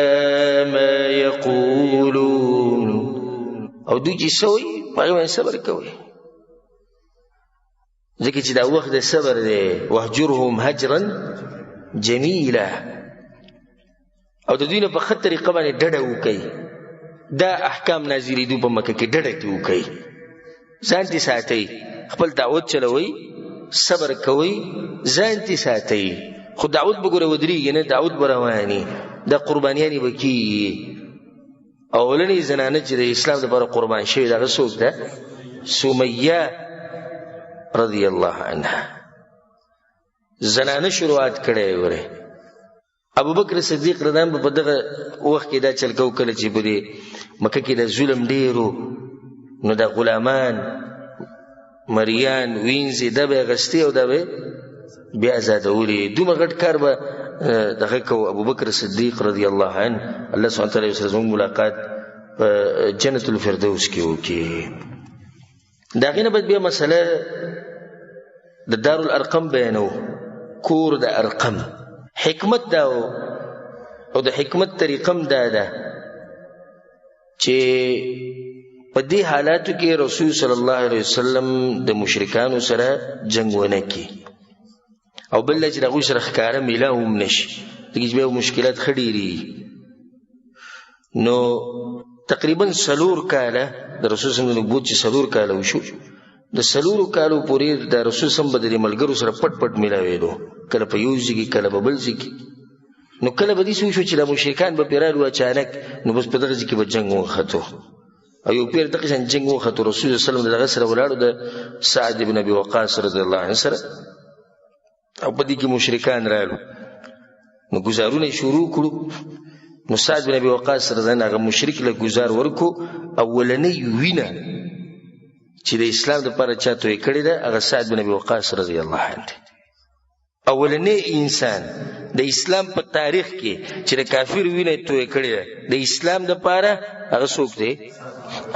ما يقولون او دوی چې سوي هغه صبر کوي ځکه چې دا وخت د صبر دی وهجرهم هجرا جميلا او د دوی په خطر طریقه باندې ډډه وکي دا احکام نازلې دوی په مکه کې ډډه وکي ځان دې ساتي خپل دعوت چلوي صبر کوي ځان دې ساتي خو دعوت بګوره ودرېږي نه دعوت برواني د قربانيانې بکی اولنې زنانه چې د اسلام لپاره قربان شوی دغه څوک ده سمیه رضی الله عنها زنانه شروعات کړی وره ابو بکر صدیق رضی الله عنه په دغه وخت کې دا چل کو کله چې په مکه کې د ظلم ډیرو نو د غلامان مریان وینځي د به غستی او د به بیا آزادولي دومره غټ کار به دغه کو ابو بکر صدیق رضی الله عنه الله سبحانه وتعالی سره زموږ ملاقات په جنت الفردوس کې وکړي دا غینه بیا مسله د دار الارقم بیانو کور د ارقم حکمت دا او د حکمت طریقم دا ده چې په دې حالاتو کې رسول صلی الله علیه وسلم د مشرکانو سره جنگ ونه کی او بل چې دغه سره ښکارا میلاوم نشي دغه به مشکلات خډيري نو تقریبا سلور کاله د رسول صلی الله علیه وسلم سلور کاله وشو د سلور کالو پورې د رسول صلی الله علیه وسلم ملګرو سره پټ پټ میلاوېدو کله په یو ځای کې کله په بل ځای کې نو کله به دې شو چې د مشرکان به پیرالو اچانک نو بس په دغه ځای کې به جنگ وخته او یو پیر دغه څنګه جنگ وخته رسول صلی الله علیه وسلم دغه سره ولاړو د سعد ابن ابي وقاص رضی الله عنه سره او په دې کې مشرکان رالو نو گزارونه شروع کړو نو سعد بن ابي وقاص رضی الله عنه مشرک له گزار ورکو اولنې وینه چې د اسلام لپاره چاته یې کړی ده هغه سعد بن ابي وقاص رضی الله عنه اولنې انسان د اسلام په تاریخ کې چې د کافر وینه توې کړی ده د اسلام لپاره هغه څوک دی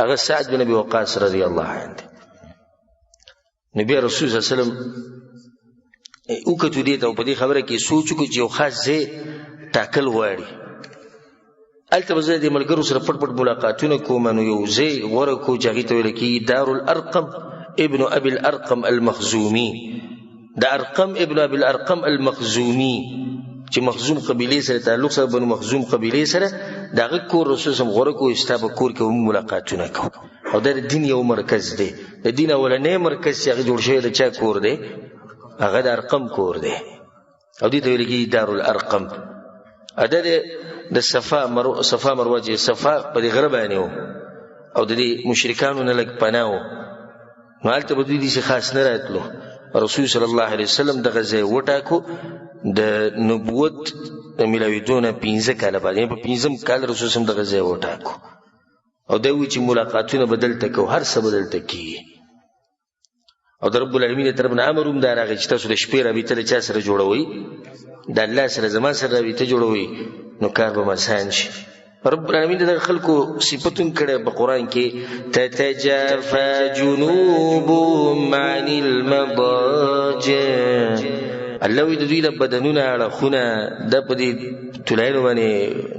هغه سعد بن ابي وقاص رضی الله عنه نبی رسول صلی الله علیه وسلم او کتو دې ته په دې خبره کې سوچ کو چې یو خاص ځای ټاکل غواړي الته به زه د ملګرو سره پټ پټ ملاقاتونه کوم نو یو ځای غوره کو چې هغې ته ویل کېږي دار الارقم ابن ابي الارقم المخزومي د ارقم ابن ابي الارقم المخزومي چې مخزوم قبیلې سره تعلق سره بنو مخزوم قبیلې سره دغه کور رسول صلی الله علیه وسلم غوره کو استا په کور کې هم ملاقاتونه کو او د دین یو مرکز دی د دین اولنې مرکز چې هغه جوړ شوی د چا کور دی هغه د ارقم کور دی او دې ته ویل کېږي دار الارقم اده د صفا مروه چې صفا په دې غره باندې و او د دې مشرکانو نه لږ پناه و نو هلته به دوی داسې خاص نه راتلو رسول صلی الله علیه وسلم دغه ځای وټاکو د نبوت د میلاوېدو نه 15 کاله بعد یعنې په 15 کال رسول صلی دغه ځای وټاکو او دا وایي چې ملاقاتونه به دلته کوو هر څه به دلته کېږي او د رب العالمین د طرف نه امر هم دا راغی چې تاسو د شپې رابطه له چا سره جوړوئ د الله سره زما سره رابطه جوړوئ نو کار به آسان شي رب العالمین د خلکو صفتون کړه په قران کې تتجافى جنوبهم عن المضاجع الله وی د دوی له بدنونه اړخونه د په دې تلاینو باندې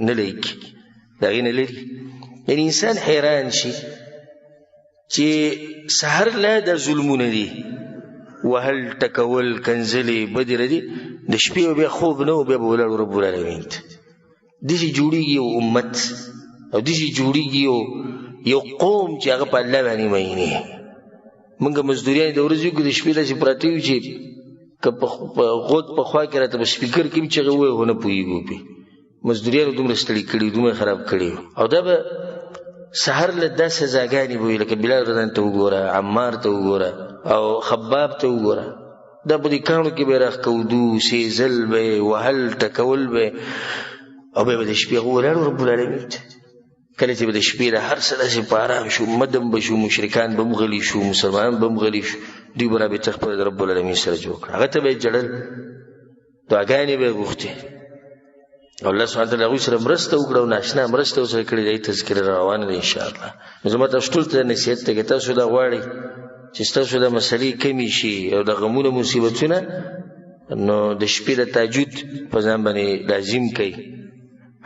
نه لیک دا غینه لري یعنی انسان حیران شي چې سحر لا د ظلمونه دي وهل تکول کنزلی بدر دي د شپې بیا خوب نه بیا بولل رب العالمین دسی جوړیږي یو امت او دسی جوړیږي یو قوم چې هغه په الله باندې مینه موږ مزدوریان د ورځې کې د شپې داسې پراته یو چې که په غوږ په خوا کې راته په سپیکر کې چې هغه وایي خو نه پوهېږو پې مزدوریانو دومره ستړي کړي دومره خراب کړي او دا به سحر له دا سزاګانې به وي لکه بلال رضان ته وګوره عمار ته وګوره او خباب ته وګوره دا په دې کاڼو کې به راښکودو سیزل به وهل ټکول به او به د شپې ولاړو رب العالمین کله چې به د شپې د هر څه داسې په ارام شو مدم به شو مشرکان به هم غلي شو مسلمانان به هم غلي شو دوی به رابطه خپله د رب العالمین سره جوړ کړه هغه ته به یې جړل دعاګانې به یې غوښتې او الله سبحانه وتعالی هغوی سره مرسته وکړه او ناشنا مرسته ورسره کړې دی تذکره روانه ده انشاءالله نو زما تاسو ټول ته نصیحت دی که تاسو دا غواړئ چې ستاسو د مسلې کمې شي او د غمونه مصیبتونه نو د شپې د تهجد په ځان باندې لازم کوئ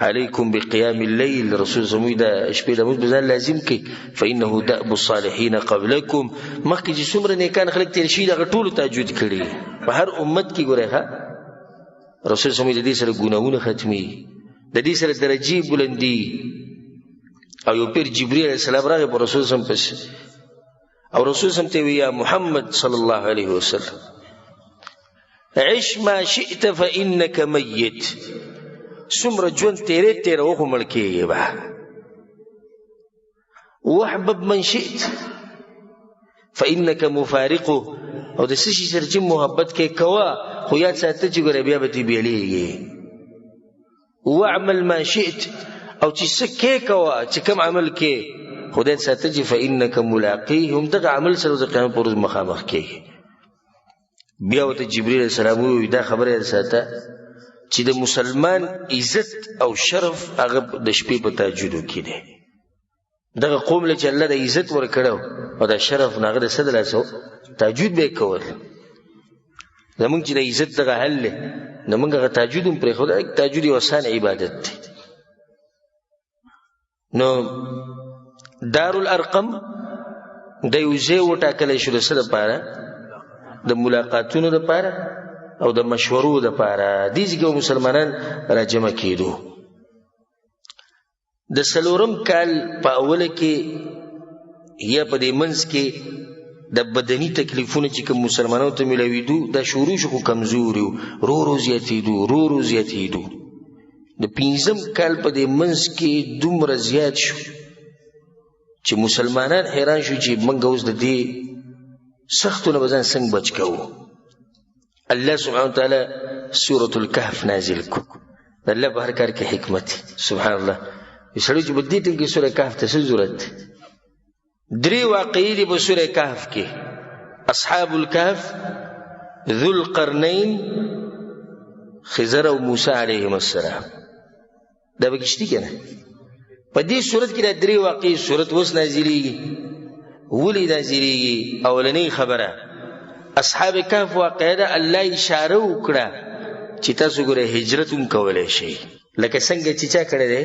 عليكم بقيام الليل رسول زموږ د شپې د لمونځ په ځان لازم کوي فانه دأب الصالحین قبلکم مخکې چې څومره نیکان خلک تېر شوي دغه ټولو تهجد کړي په هر امت کې ګورئ ښه رسول زموږ د دې سره ګناهونه ختمي د دې سره درجې بلندي او یو پیر جبرئیل علیه السلام راغی په رسول صم پسې او رسول صم ته وی یا محمد صلی الله علیه وسلم عش ما شئت فانك میت څومره ژوند تیره وخو مړ کېږي به واحبب من شئت فانك مفارقه او د څه شي سره چې محبت کې کوه خو یاد ساته چې ګوره بیا به ترې بیلیږي واعمل ما شئت او چې څه کې کوه چې کوم عمل کې خدای ساته چې فإنک ملاقیهم دغه عمل سره د قیامت پر ورځ مخامخ کېږي بیا ورته جبرئیل علیه السلام وویل دا خبره یې ساته چې د مسلمان عزت او شرف هغه د شپې په تهجدو کې دی دغه قوم له چې الله د عزت ورکړو او د شرف هغه د څه د لاسه تهجد به یې کول زمونږ چې د عزت دغه حل دی نو موږ هغه تهجد هم پرېښود تهجد یو آسان عبادت دی نو دارالارقم د یو ځای وټاکلی شو د څه دپاره د ملاقاتونو دپاره او د مشورو دپاره دې ځای کې مسلمانان راجمع کېدو د 4 کال په اوله کې یا په دې منځ کې د بدني تکلیفونه چې کوم مسلمانانو ته ملاوېدو دا شروع شو خو کمزوري ورو ورو زیاتېدو د 5 کال په دې منځ کې دومره زیات شو چې مسلمانان حیران شو چې موږ اوس د دې سختونه به ځان څنګه بچ کوو الله سبحانه وتعالی سورة الکهف نازل کو د الله په هر کار کې حکمت سبحان الله سړی چې بدې ټینګې سورة کهف ته څه ضرورت 3 واقعې دي په سورة کهف کې اصحاب الکهف ذو القرنین خضر او موسی علیهم السلام دا به کشتي کنه په دې صورت کې د 3 واقعې صورت اوس نازلېږي ولې نازلېږي اولنۍ خبره اصحاب کهف واقعه ده الله اشاره وکړه چې تاسو ګوره هجرت هم کولی شئ لکه څنګه چې چا کړی دی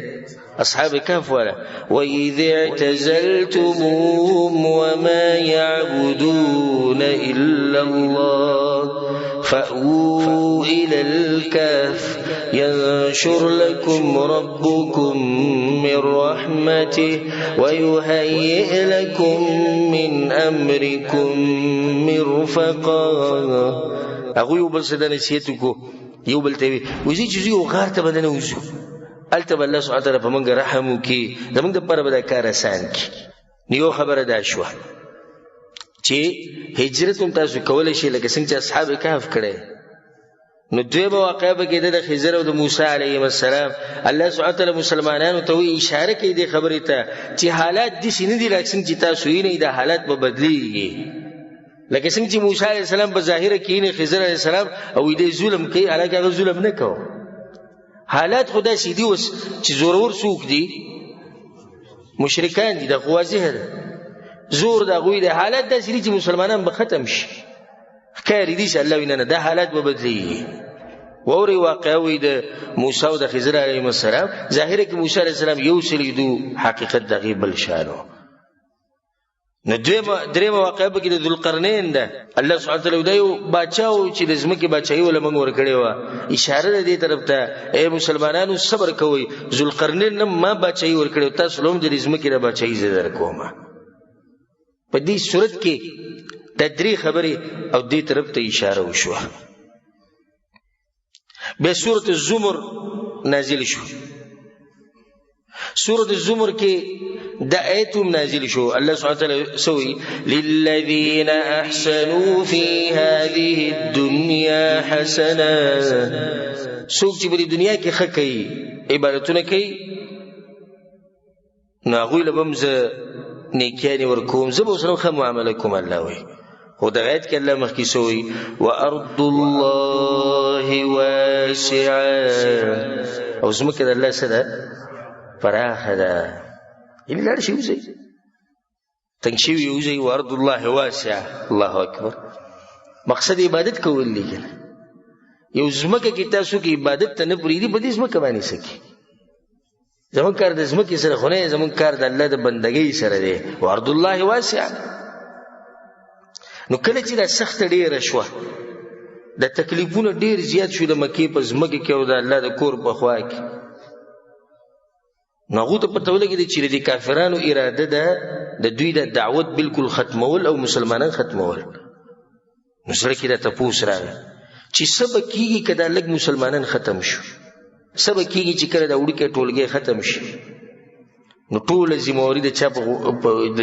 اصحاب کهف والا وَإِذِ اعْتَزَلْتُمُوهُمْ وَمَا يَعْبُدُونَ إِلَّا اللَّهَ فَأْوُوا إِلَى الْكَهْفِ يَنشُرْ لَكُمْ رَبُّكُمْ مِنْ رَحْمَتِهِ وَيُهَيِّئْ لَكُمْ مِنْ أَمْرِكُمْ مِرْفَقًا هغوی یو بل څه د نصیحت وکړو یو بل ته وي وځي چې یو غار ته به نه وځو هلته به الله سبحانه تعالی په موږ رحم وکړي زموږ دپاره به دا کار اسان کړي نو یو خبره دا شوه چې هجرت هم تاسو کولی شئ لکه څنګه چې اصحاب کهف کړی نو دویمه واقعه به کېده د خضر او د موسی علیهم السلام الله سبحانه تعالی مسلمانانو ته وایي اشاره کوي دې خبرې ته چې حالات داسې نه دي لکه څنګه چې تاسو وینئ دا حالات به بدلیږي لکه څنګه چې موسی علیه السلام په ظاهره کښېني خضر علیه السلام او دې ظلم کوي حالانکه هغه ظلم نه کوه حالات خو داسې دي اوس چې زورور څوک دي مشرکان دي دا خو واضحه ده زور د هغوی د حالات داسې دي چې مسلمانان به ختم شي ښکاري دي چې الله وایي نه دا حالات به بدلیږي واورئ واقعه وایي د موسی او د خضر علیهم السلام ظاهره کې موسی علیه السلام یو څه لیدو حقیقت د هغې بل شانو نو درېمه واقعه به کې د ذوالقرنین ده الله سبحانه تعالی دا یو باچا و چې د ځمکې باچایي وله موږ ورکړې وه اشاره ده دې طرف ته ای مسلمانانو صبر کوئ ذوالقرنین نه ما باچایي ورکړې وه تاسو له هم د دې ځمکې د باچایي زه درکومه په دې صورت کې دا 3 خبرې او دې طرف ته اشاره وشوه بیا سورة الزمر نازل شو سورة الزمر کې دا آیتم نازل شو الله سبحانه وتعالی سوی للذین احسنوا فی هذه الدنیا حسنه څوک چې په دې دنیا کې ښه کوي عبادتونه کوي نو هغوی له به هم زه نیکیانې ورکوم زه به ورسره ښه معامله کوم الله وایي خو دغه آیت کې الله مخکې سوی وارض الله واسعه او ځمکه د الله څه ده پراخه ده یعنې لاړ شي وځئ تنګ شوي وځئ وارض الله واسعه الله اکبر مقصد عبادت کول دی که نه یو ځمکه کې تاسو کې عبادت ته نه پرېږدي په دې ځمکه باندې څه کوي زموږ کار د ځمکې سره خو نه زموږ کار د الله د بندګۍ سره دی وارض الله واسعه نو کله چې دا سخته ډېره شوه د تکلیفونه ډېر زیات شو د مکې په ځمکه کې او د الله د کور په خوا کې نو هغو ته پته ولګېده چې د کافرانو اراده ده د دوی د دعوت بالکل ختمول او مسلمانان ختمول نو زړه کې دا تپوس راغی چې څه به کېږي که دا لږ مسلمانان ختم شو څه به کېږي چې کله دا وړوکی ټولګی ختم شي نو ټوله ذمهواري د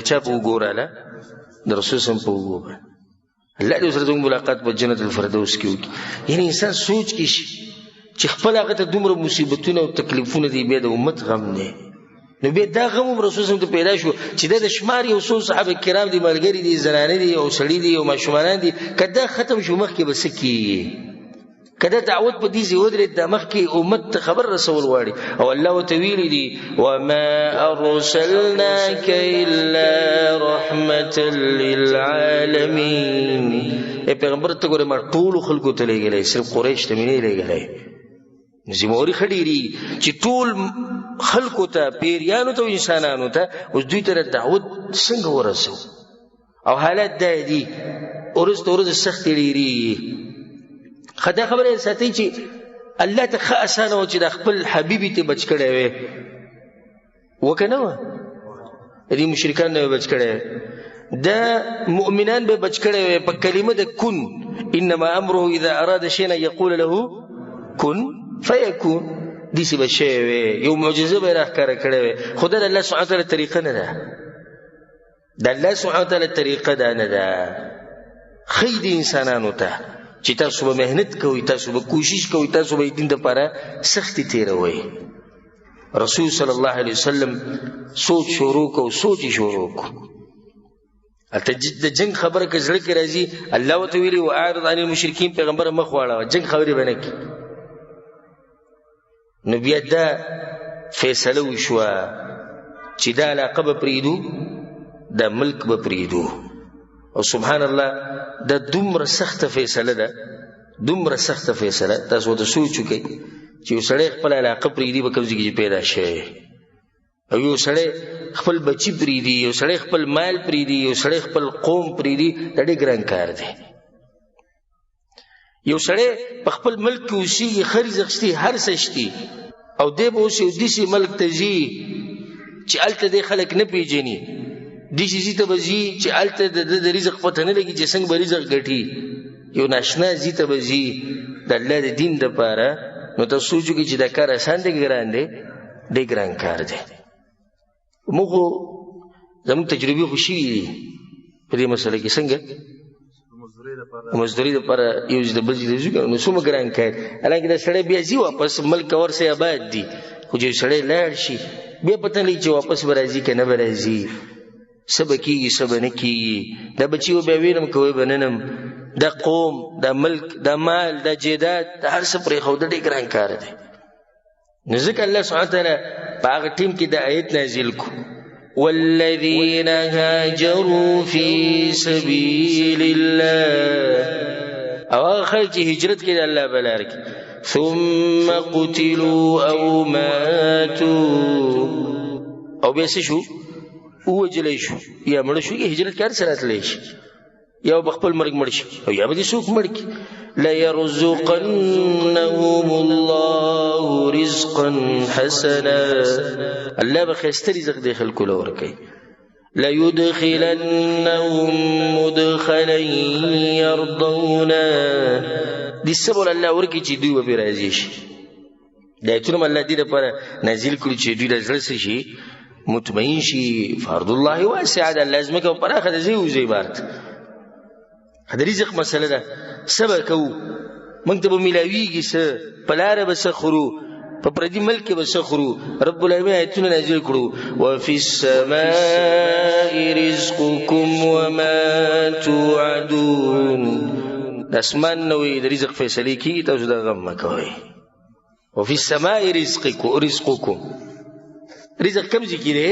چا په اوږو راله د رسول صلی په اوږو باندې الله دې سره زموږ ملاقات په جنت الفردوس کې وکړي. یعنی انسان سوچ کې شي چې خپل هغه ته دومره مصیبتونه او تکلیفونه دي، بیا د امت غم دی. نو بیا دا غم هم رسول صلی الله علیه وسلم ته پیدا شو چې د شمار یو څو صحابه کرام دي، ملګري دي، زنانه دي او سړي دي او ماشومان دي، کدا ختم شو مخکې بس کی کدا دعوت په دې ځای ودرېد د مخکې امت ته خبر رسول غواړي. او الله وتویل دي وما ارسلناك الا رحمة للعالمين. ای پیغمبر ته ګوره ما ټول خلکو ته لېږلی، صرف قریش ته مې نه لېږلی. زموري خډيري چې ټول خلکو ته، پیریانو ته او انسانانو ته، اوس دوی ته دعوت څنګه ورسو؟ او حالات دا دي ورځ ته ورځ سختې ډېرېږي. خدا خبره ساتي چې الله ته ښه اسانه و چې د خپل حبیبي ته بچ کړی وی وکه نه وه، دې مشرکان نه بچ کړی، دا مؤمنان به بچ کړی وی په کلمه د کن. انما امره اذا اراد شيئا يقول له کن فیکون. دې څه به شی وی، یو معجزه به یې راښکاره کړی وی. خو دا د الله سبحانه وتعالی طریقه نه ده، د الله سبحانه وتعالی طریقه دا نه ده. ښیي د انسانانو ته چې تاسو به محنت کوئ، تاسو به کوشش کوئ، تاسو به دین دپاره سختي تېروئ. رسول صلی الله علیه وسلم سوچ شروع کو، سوچ یې شروع کو. هلته د جنګ خبره که زړه کې راځي، الله ورته ویلي واعرض عن المشرکین، پیغمبره مخ واړوه، جنګ خبرې به نه کړي. نو بیا دا فیصله وشوه چې دا علاقه به پرېږدو، دا ملک به پرېږدو. او سبحان الله دا دومره سخته فیصله ده، دومره سخته فیصله. تاسو ورته سوچ وکئ چې یو سړی خپل علاقه پرېږدي په کوم ځای کې پیدا شوی، او یو سړی خپل بچي پرېږدي، یو سړی خپل مال پرېږدي، یو سړی خپل قوم پرېږدي. دا ډېر ګران کار دی. یو سړی په خپل ملک کې اوسېږي، ښه رزق شتي، هر څه شتي، او دی به اوس یو داسې ملک ته ځي چې هلته دی خلک نه پېژني، داسې ځي ته به ځي چې هلته د ده د رزق پته نه لګي چې څنګه به رزق ګټي. یو ناشنا ځي ته به ځي د الله د دین دپاره. نو ته سوچ وکړي چې دا کار اسان دی که ګران دی؟ ډېر ګران کار دی. موږ خو زموږ تجربې خو شوي دي په دې مسله کې. څنګه مزدوري دپاره یو ځای د بل ځای ته ځو، نو څومره ګران کار. حالانکې دا سړی بیا ځي واپس، ملک ورسې آباد دي، خو چې سړی لاړ شي بیا پته نه لګي چې واپس به راځي که نه به راځي، څه به کېږي څه به نه کېږي. دا بچي به بیا وینم که وی به ننم، دا قوم، دا ملک، دا مال، دا جیدات، دا هر څه پرېښودل ډېر ګران کار دی. نو ځکه الله سبحانه وتعالی په هغه ټیم کې دا آیت نازل کو والذین هاجروا فی سبیل الله. او هغه خلک چې هجرت کوي د الله په لاره کې، ثم قتلوا او ماتوا، او بیا څه شو؟ ووجلی شو یا مړه شو. یا هجرت کې هر څه راتلی شي، یا به خپل مرګ مړ شي او یا به دې څوک مړ کړي. ليرزقنهم الله رزقا حسنا، الله به ښایسته رزق دې خلکو له ورکوي. ليدخلنهم مدخلا يرضونه، دې سبل الله ورکوي چې دوی به پرې راضي شي. دا آیتونه الله دې دپاره نازل کړي چې دوی د زړه څه شي؟ مطمئن شي. فرض الله واسع ده، الله ځمکه پراخه ده، ځای وځای عبارت. د رزق مسله ده، څه به کوو؟ موږ ته به میلاویږي څه؟ په لاره به څه خورو؟ په پردي ملک کې به څه خورو؟ رب العالمین آیتونه نازل کړو وفي السماء رزقكم وما توعدون. د اسمان نه وي د رزق فیصلې کېږي، تاسو دا غم مه کوئ. وفي السماء رزقكم، رزق کم ځای کې دی؟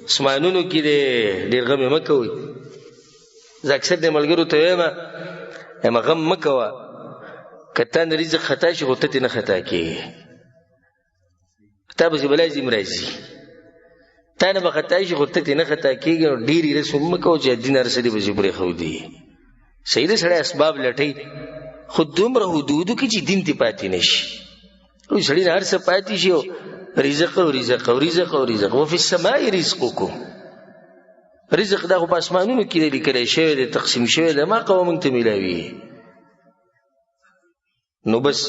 اسمانونو کې دی. ډېر غم یې مه کوئ. زه اکثر د ملګرو ته وایم غم مه کوه، که تا نه رزق خطا شي خو ته ترې نه خطا کېږي، تا پسې به لازم راځي. تا نه به خطا شي خو ته ترې نه خطا کېږي. نو ډېرې رسم مه کوه چې دین هر څه دې پسې پرېښودي. صحیح ده سړی اسباب لټوي، خو دومره حدودو کې چې دین ترې پاتې نه شي. سړي نه هر څه پاتې شي او رزق او رزق او رزق او رزق. وفي السماء رزقكم، رزق دا خو په اسمانونو کې دی لیکلی شوی دی، تقسیم شوی دی، ما قوه موږ ته میلاوي. نو بس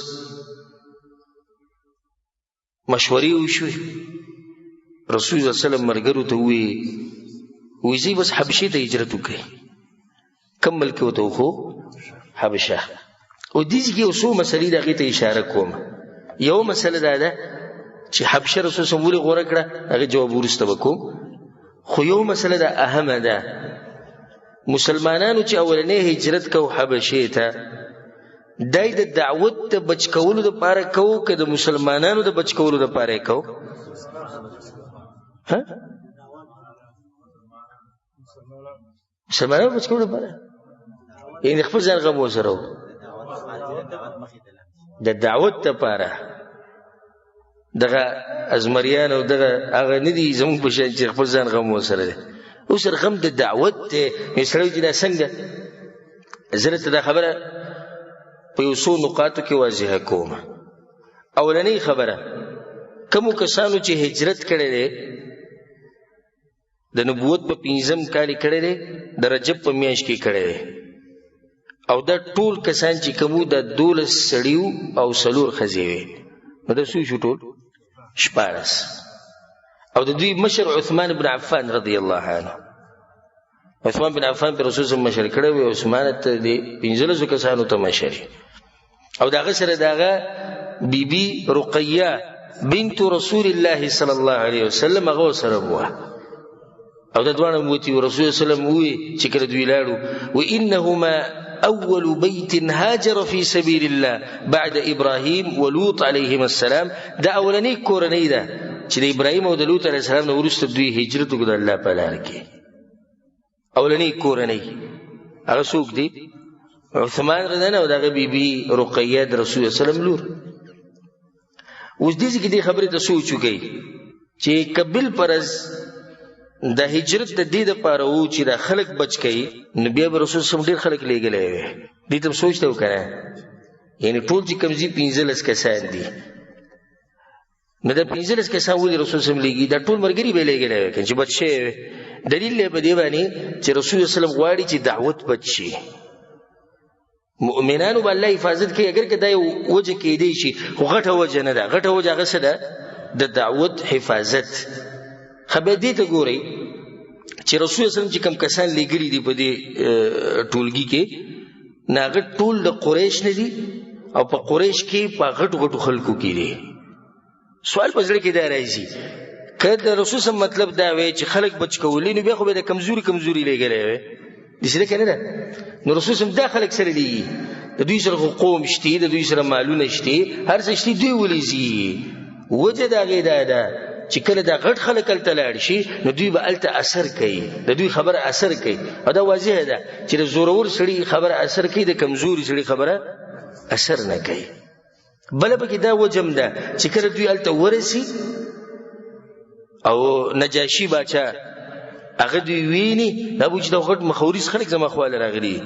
مشورې وشوې. رسول الله صلی الله علیه وسلم ملګرو ته ووایي ځئ بس حبشې ته هجرت وکړئ، کوم ملک وته خو حبشه. او دې کې اوسو مسلې د هغې ته اشاره کوم. یو مسله دا ده چې حبشه رسول صلی الله غوره کړه، هغه جواب وروسته وکوم. خو یو مسله ده اهمه ده، مسلمانانو چې اولنې هجرت کو حبشې ته، دای د دعوت ته بچ کولو دپاره کو که د مسلمانانو د بچ کولو دپاره کو؟ مسلمانانو بچ کولو دپاره، یعنې خپل ځان غم ورسره و د دعوت دپاره. دغه ازمریان او دغه هغه نه دي زموږ په شان چې خپل ځان غم ورسره دی. اوس غم د دعوت دی. سړی چې دا څنګه، زه درته دا خبره په یو څو نقاطو کې واضحه کوم. اولنۍ خبره، کومو کسانو چې هجرت کړی دی د نبوت په 5م کال یې کړی دی، د رجب په میاشت کې کړی دی، او دا ټول کسان چې کومو د 12 سړیو او 4 ښځې وې، نو دا څو شو ټول؟ 14. او د دوی مشر عثمان بن عفان رضی الله عنه. عثمان بن عفان پر رسول صلی الله مشر کړی وی، عثمان ته د 15 کسانو ته مشر. او دغه سره دغه بیبي رقیه بنت رسول الله صلی الله علیه وسلم هغه سره وه. او د دوانه موتی رسول صلی الله علیه وسلم وی چې کله دوی لاړو، وانهما اول بیت هاجر فی سبیل الله بعد ابراهیم ولوط علیهما السلام. دا اولنی کورنۍ ده چې د ابراهیم او د لوط علیه السلام نه وروسته دوی هجرت وکړ د الله په لار کې. اولنی کورنۍ هغه څوک دي؟ عثمان رضی الله عنه او دغه بیبي رقیه د رسول الله صلی الله علیه وسلم لور. اوس دې کې دې خبرې ته سوچ وکړئ چې قبل پرز د هجرت د دې دپاره و چې دا خلک بچ کړي، نو بیا به رسول صلی ډېر خلک لېږلی وی. دې ته سوچ ته وکړه، یعنې ټول چې کوم ځي 15 کسان دي، نو دا 15 کسان ولې رسول صلی لېږي؟ دا ټول ملګري به یې لېږلی وی که چې بچ شوی وی. دلیل دی په دې باندې چې رسول صلی غواړي چې دعوت بچ شي، مؤمنانو به الله حفاظت کوي. اگر که دا یو وجه کېدی شي، خو غټه وجه نه ده. غټه وجه هغه څه ده؟ د دعوت حفاظت. خبر دې ته ګورئ چې رسول صلی چې کوم کسان لېږلي دي په دې ټولګي کې، نه هغه ټول د قریش نه دي، او په قریش کې په غټو غټو خلکو کې دي. سوال په زړه کې دا راځي، که د رسول صلی مطلب دا وی چې خلک بچ کولی، نو بیا خو به د کمزوري لېږلی وی. داسې که نه ده؟ نو رسول صلی دا خلک سره لېږي، د دوی سره خو قوم شته، د دوی سره مالونه شته، هر څه شته، دوی ولې ځي؟ وجه د هغې دا ده چې کله دا غټ خلک هلته لاړ شي، نو دوی به هلته اثر کوي، د دوی خبره اثر کوي. او دا واضحه ده چې د زورور سړي خبره اثر کوي، د کمزوري سړي خبره اثر نه کوي. بله پکې دا وجم ده چې کله دوی هلته ورسي او نجاشي باچا هغه دوی ویني، دا به چې دا غټ مخوریز خلک زما خواله راغلي،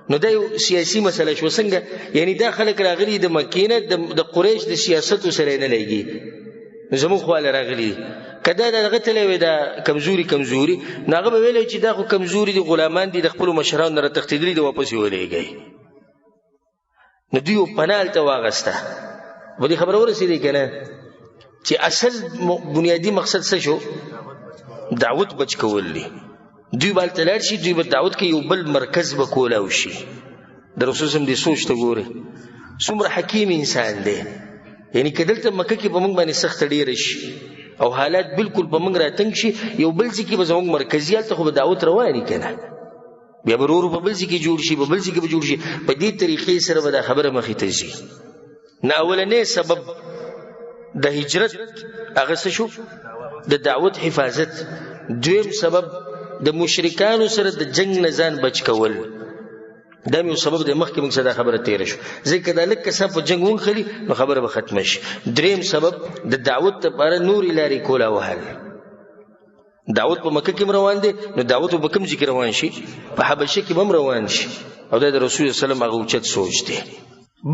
نو دا یو سیاسي مسله شو. څنګه؟ یعنی دا خلک راغلي د مکې نه د قریش د سیاستو سره نه لګي، زموږ خواله راغلي. که دا دغه تللی وی دا کمزوري، نو هغه به ویلی چې دا خو کمزوري دي، غلامان دي، د خپلو مشرانو نه راتښتېدلي دي، واپس یې ولېږئ. نو دوی یو پناه هلته واغسته. په دې خبره ورسېدی که نه چې اصل بنیادي مقصد څه شو؟ دعوت بچ کول دي. دوی به هلته لاړ شي، دوی به دعوت کې یو بل مرکز به کولاو شي. د رسول صلی دې سوچ ته ګورئ څومره حکیم انسان دی. یعنی که دلته مکه کې په موږ باندې سخته ډېره شي او حالات بالکل په موږ راتنګ شي، یو بل ځای کې به زموږ مرکزي هلته خو به دعوت رواني که نه، بیا به ورو په بل ځای کې جوړ شي، په بل ځای کې به جوړ شي. په دې طریقې سره به دا خبره مخې ته ځي. نه اولنی سبب د هجرت هغه څه شو؟ د دعوت حفاظت. دویم سبب د مشرکانو سره د جنگ نه ځان بچ کول. دا یو سبب د مخکې موږ سره خبره تیره شو، ځکه دا لږ کسان په جنګ ونښلي نو خبره به ختمه شي. دریم سبب د دعوت لپاره نورې لارې کولا وهل. دعوت په مکه کې هم روان دی، نو دعوت په کوم ځای کې روان شي؟ په حبشه کې به هم روان شي. او دا د رسول صلی الله علیه وسلم هغه اوچت سوچ دی.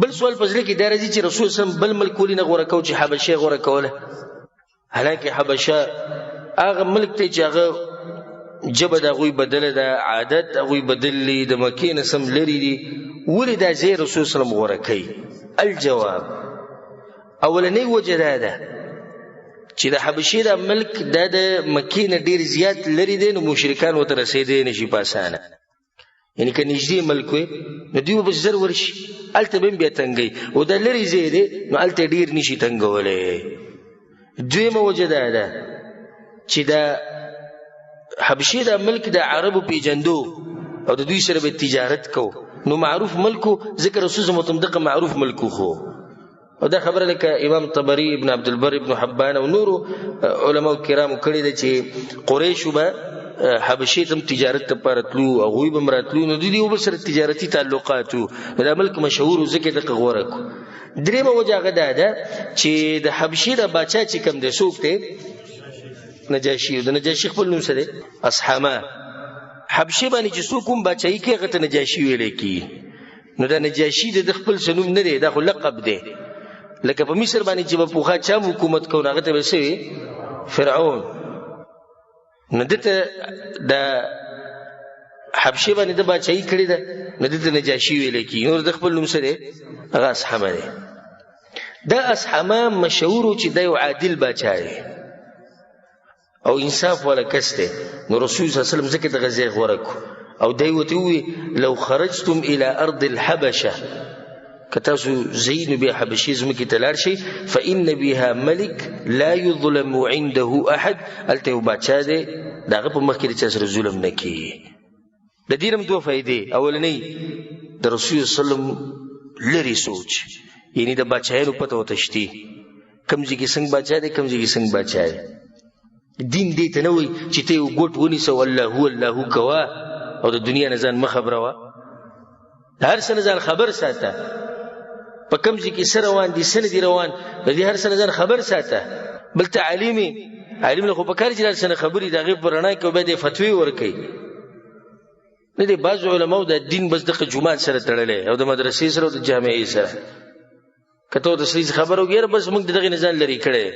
بل سوال په زړه کې دا راځي چې رسول صلی الله علیه وسلم بل ملک ولې نه غوره کو چې حبشه غوره کوله؟ حالانکه حبشه هغه ملک دی چې هغه جبه د هغوی بدله ده، عادت هغوی بدلي، د مکې نه سم لرې دي، ولې دا ځای رسول صلی الله غوره کوي؟ الجواب، اولنۍ وجه دا ده چې د حبشې دا ملک دا د مکې نه ډېر زیات لرې دی، نو مشرکان ورته رسېدی نه شي په اسانه. یعنی که نږدې ملک وی نو دوی به زر ورشي هلته به هم بیا تنګوي او دا لرې ځای دی نو هلته ډېر نشي تنګولی. دویمه وجه دا ده چې دا حبشې دا ملک د عربو پیژندو او د دوی سره به تجارت کو نو معروف ملکو ځکه رسول زموږ دغه معروف ملکو خو او دا خبره لکه امام طبري ابن عبدالبر ابن حبان او نورو علماء کرامو کړي ده چې قریشو به حبشې ته تجارت لپاره تلو او هغوی به هم راتلو نو دوی به سره تجارتي تعلقات وو نو دا ملک مشهور و ځکه دغه غوره کړو. درېیمه وجه هغه دا ده چې د حبشې د باچا چې کوم دی څوک دی نجاشي د نجاشي خپل نوم څه دی اصحامه حبشې باندې چې څوک هم باچایي کوي هغه ته نجاشي ویلی کېږي نو دا نجاشي د خپل څه نوم نه دی دا خو لقب دی لکه په مصر باندې چې به پوخا چا حکومت کوو هغه ته به څه وي فرعون نو دته د حبشې باندې د باچایي کړې ده نو دته نجاشي ویلی کېږي نور د خپل نوم څه دی هغه اصحامه دی. دا اصحامه مشهور و چې دا یو عادل باچا دی او انصاف والا کس دی نو رسول صلی الله علیه وسلم ځکه دغه ځای غوره کړو او دی ورته ووایي لو خرجتم الى ارض الحبشه که تاسو ځئ نو بیا حبشې ځمکې ته لاړ شئ فان بها ملک لا یظلم عنده احد هلته یو باچا دی د هغه په مخکې د چا سره ظلم نه کېږي. د دې هم دوه فایدې اولنۍ د رسول صلی الله علیه وسلم لرې سوچ یعنی د باچایانو پته ورته شتي کوم ځای کې څنګه باچا دی کوم ځای کې څنګه باچا دی. دین دې ته نه وایي چې ته یو ګوټ ونیسه والله الله کوه او د دنیا نه ځان مه خبروه د هر څه نه ځان خبر ساته په کوم ځای کې څه روان دي څه نه دي روان د دې هر څه نه ځان خبر ساته. بل ته عالم له خو په کار چې هر څه نه خبرې د هغې په رڼا کې بیا دې فتوې ورکوي نه دی. بعضو علماو د دین بس دغه جومات سره تړلی او د مدرسې سره او د جامعې سره که ته ورته څه خبره وکړې بس موږ د دغې نه ځان لرې کړی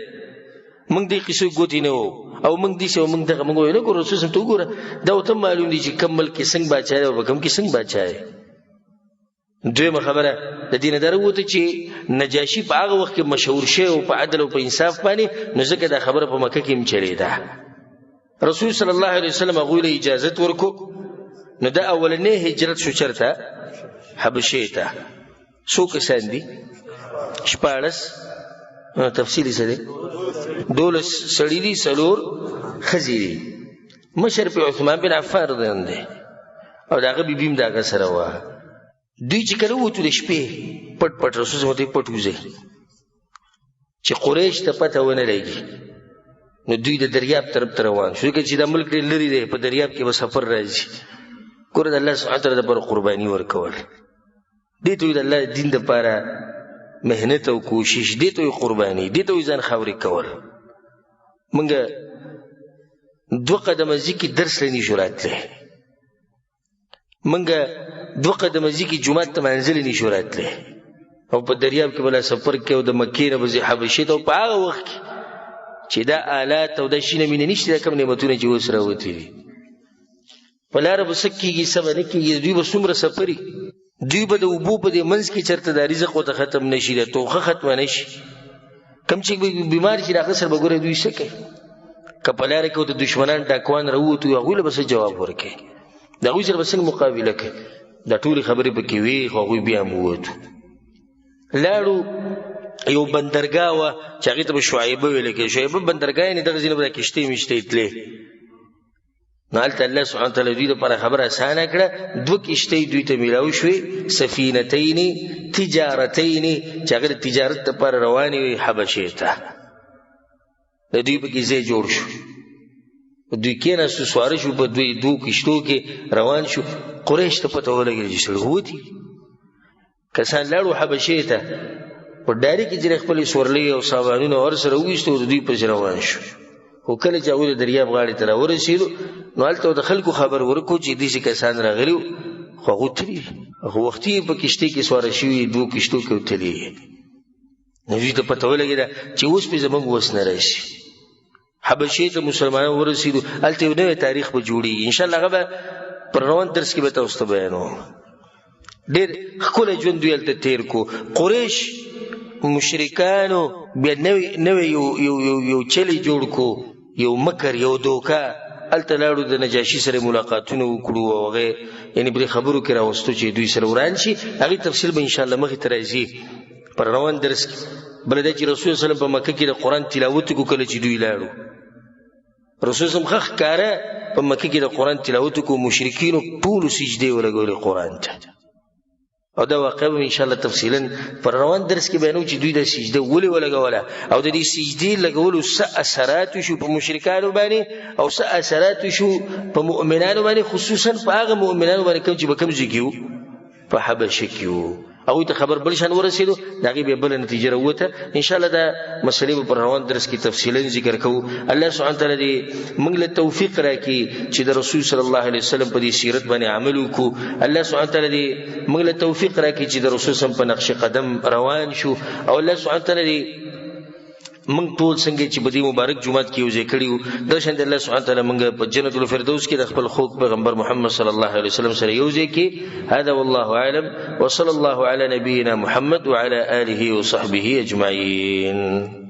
موږ دې قصو ګوتې نه وو او موږ داسې او موږ دغه موږ ویل ګوره رسول ته وګوره دا ورته معلوم دي چې کوم ملک کې څنګه باچا دی او په کوم کې څنګه باچا دی. دویمه خبره د دې نه دا راووته چې نجاشي په هغه وخت کې مشهور شوی او په عدل او په انصاف باندې نو ځکه دا خبره په مکه کې هم چلېده. رسول صلی الله علیه وسلم هغوی له اجازت ورکړو نو دا اولنی هجرت شو چرته حبشې ته. څو کسان دي 14 تفصیلی څه دی 12 سړي دي 4 ښځې دي. مشر په عثمان بن عفان رضی الله عنه دی او د هغه بیبي هم د هغه سره وه. دوی چې کله ووتو د شپې پټ پټ رسول صلی الله پټ وځئ چې قریش ته پته ونه لګي نو دوی د دریاب طرف ته روان شو که چې دا ملک ډېر لرې دی په دریاب کې به سفر راځي ګوره د الله سبحانه وتعالی دپاره قرباني ورکول دې ته د الله دین دپاره محنت او کوشش دې ته قرباني دې ته ځان خاورې کول. موږ 2 قدمه ځي کې درس لري نشو راتلی موږ 2 قدمه ځي کې جومات ته منزل نشو راتلی او په دریاب کې بلا سفر کې او د مکې نه به ځي حبشې ته او په هغه وخت کې چې دا آلات او دا شینه مینه نشته دا کوم نعمتونه چې اوس راوتلي دي په لاره به څه کېږي څه به نه کېږي دوی به څومره سفري دوی به د اوبو په دې منځ کې چېرته دا رزق ورته ختم نه شي دا توخه ختمه نه شي کوم چې بیمار شي د هغه سره به ګوره دوی څه کوي که په لاره کې د دشمنان ډاکوان راووتو هغوی له به څه جواب ورکوي د هغوی سره به څنګه مقابله کوي دا ټولې خبرې پکې وي خو هغوی بیا هم ووتو. لاړو یو بندرګاه وه چې هغې ته به شعیبه ویلی کوي شعیبه بندرګاه یعنې دغه ځینې به دا کښتۍ مشتۍ تلې نو هلته الله سبحانه وتعالی دوی دپاره خبره اسانه کړه 2 کښتۍ دوی ته میلاو شوې سفینتین تجارتین چې هغه د تجارت دپاره روانې وې حبشې ته د دوی پکې ځای جوړ شو دوی کېناستو سواره شو په 2 کښتو کې روان شو قریش ته پته ولګېده چې سړغوتي کسان لاړو حبشې ته په ډاري کې چې خپلې سورلۍ او سامانونه ور سره وویستو د دوی پسې روان شو خو کله چې هغوی د دریاب غاړې ته راورسېدو نو هلته د خلکو خبر ورکړو چې داسې کسان راغلي وو خو هغوی تللي خو وختي یې په کښتۍ کې سواره شوي 2 کښتو کې وتلي نو دوی ته پته ولګېده چې اوس پې زموږ وس نه راشي حبشې ته مسلمانان ورسېدو هلته یو نوی تاریخ به جوړېږي انشاءالله هغه به پر روان درس کې به تاسو ته بیانوم. ډېر ښکلی ژوند دوی هلته تېر کو قریش مشرکانو بیا نوی یو چلی جوړ کو یو مکر یو دوکه هلته لاړو د نجاشي سره ملاقاتونه وکړو او هغه یعنی بری خبرو کې راوستو چې دوی سره وران شي هغه تفصیل به ان شاء الله مخې ته راځي پر روان درس کې بل دا چې رسول صلی الله علیه وسلم په مکه کې د قران تلاوت کو کله چې دوی لاړو رسول صلی الله علیه وسلم خخ کاره په مکه کې د قران تلاوت کو مشرکین ټول سجده ولګول قران ته او دا واقعا ان شاء الله تفصیلا پر روان درس کې بیانو چې دوی د سجده ولګوله او د دې سجدي لګولو څه اثرات شو په مشرکانو باندې او څه اثرات شو په مؤمنانو باندې خصوصا په هغه مؤمنانو باندې کوم چې بکم ځکیو په حبشه کې او ته خبر بل شان ورسېدو دغه به بل نتیجه وروته ان شاء الله دا مسلې پر روان درس کې تفصیلا ذکر کوو الله سبحانه تعالی دې موږ له توفیق راکړي چې د رسول صلی الله علیه وسلم په دې سیرت باندې عمل وکړو الله سبحانه تعالی دې موږ له توفیق راکړي چې د رسول صلی الله علیه وسلم په نقش قدم روان شو او الله سبحانه تعالی دې موږ ټول څنګه چې بدی مبارک جمعات کې یوځای کړیو د شان الله سبحانه تعالی موږ په جنت الفردوس کې د خپل خوږ پیغمبر محمد صلی الله علیه وسلم سره یوځای کې هذا والله اعلم وصلى الله على نبينا محمد وعلى اله وصحبه اجمعين.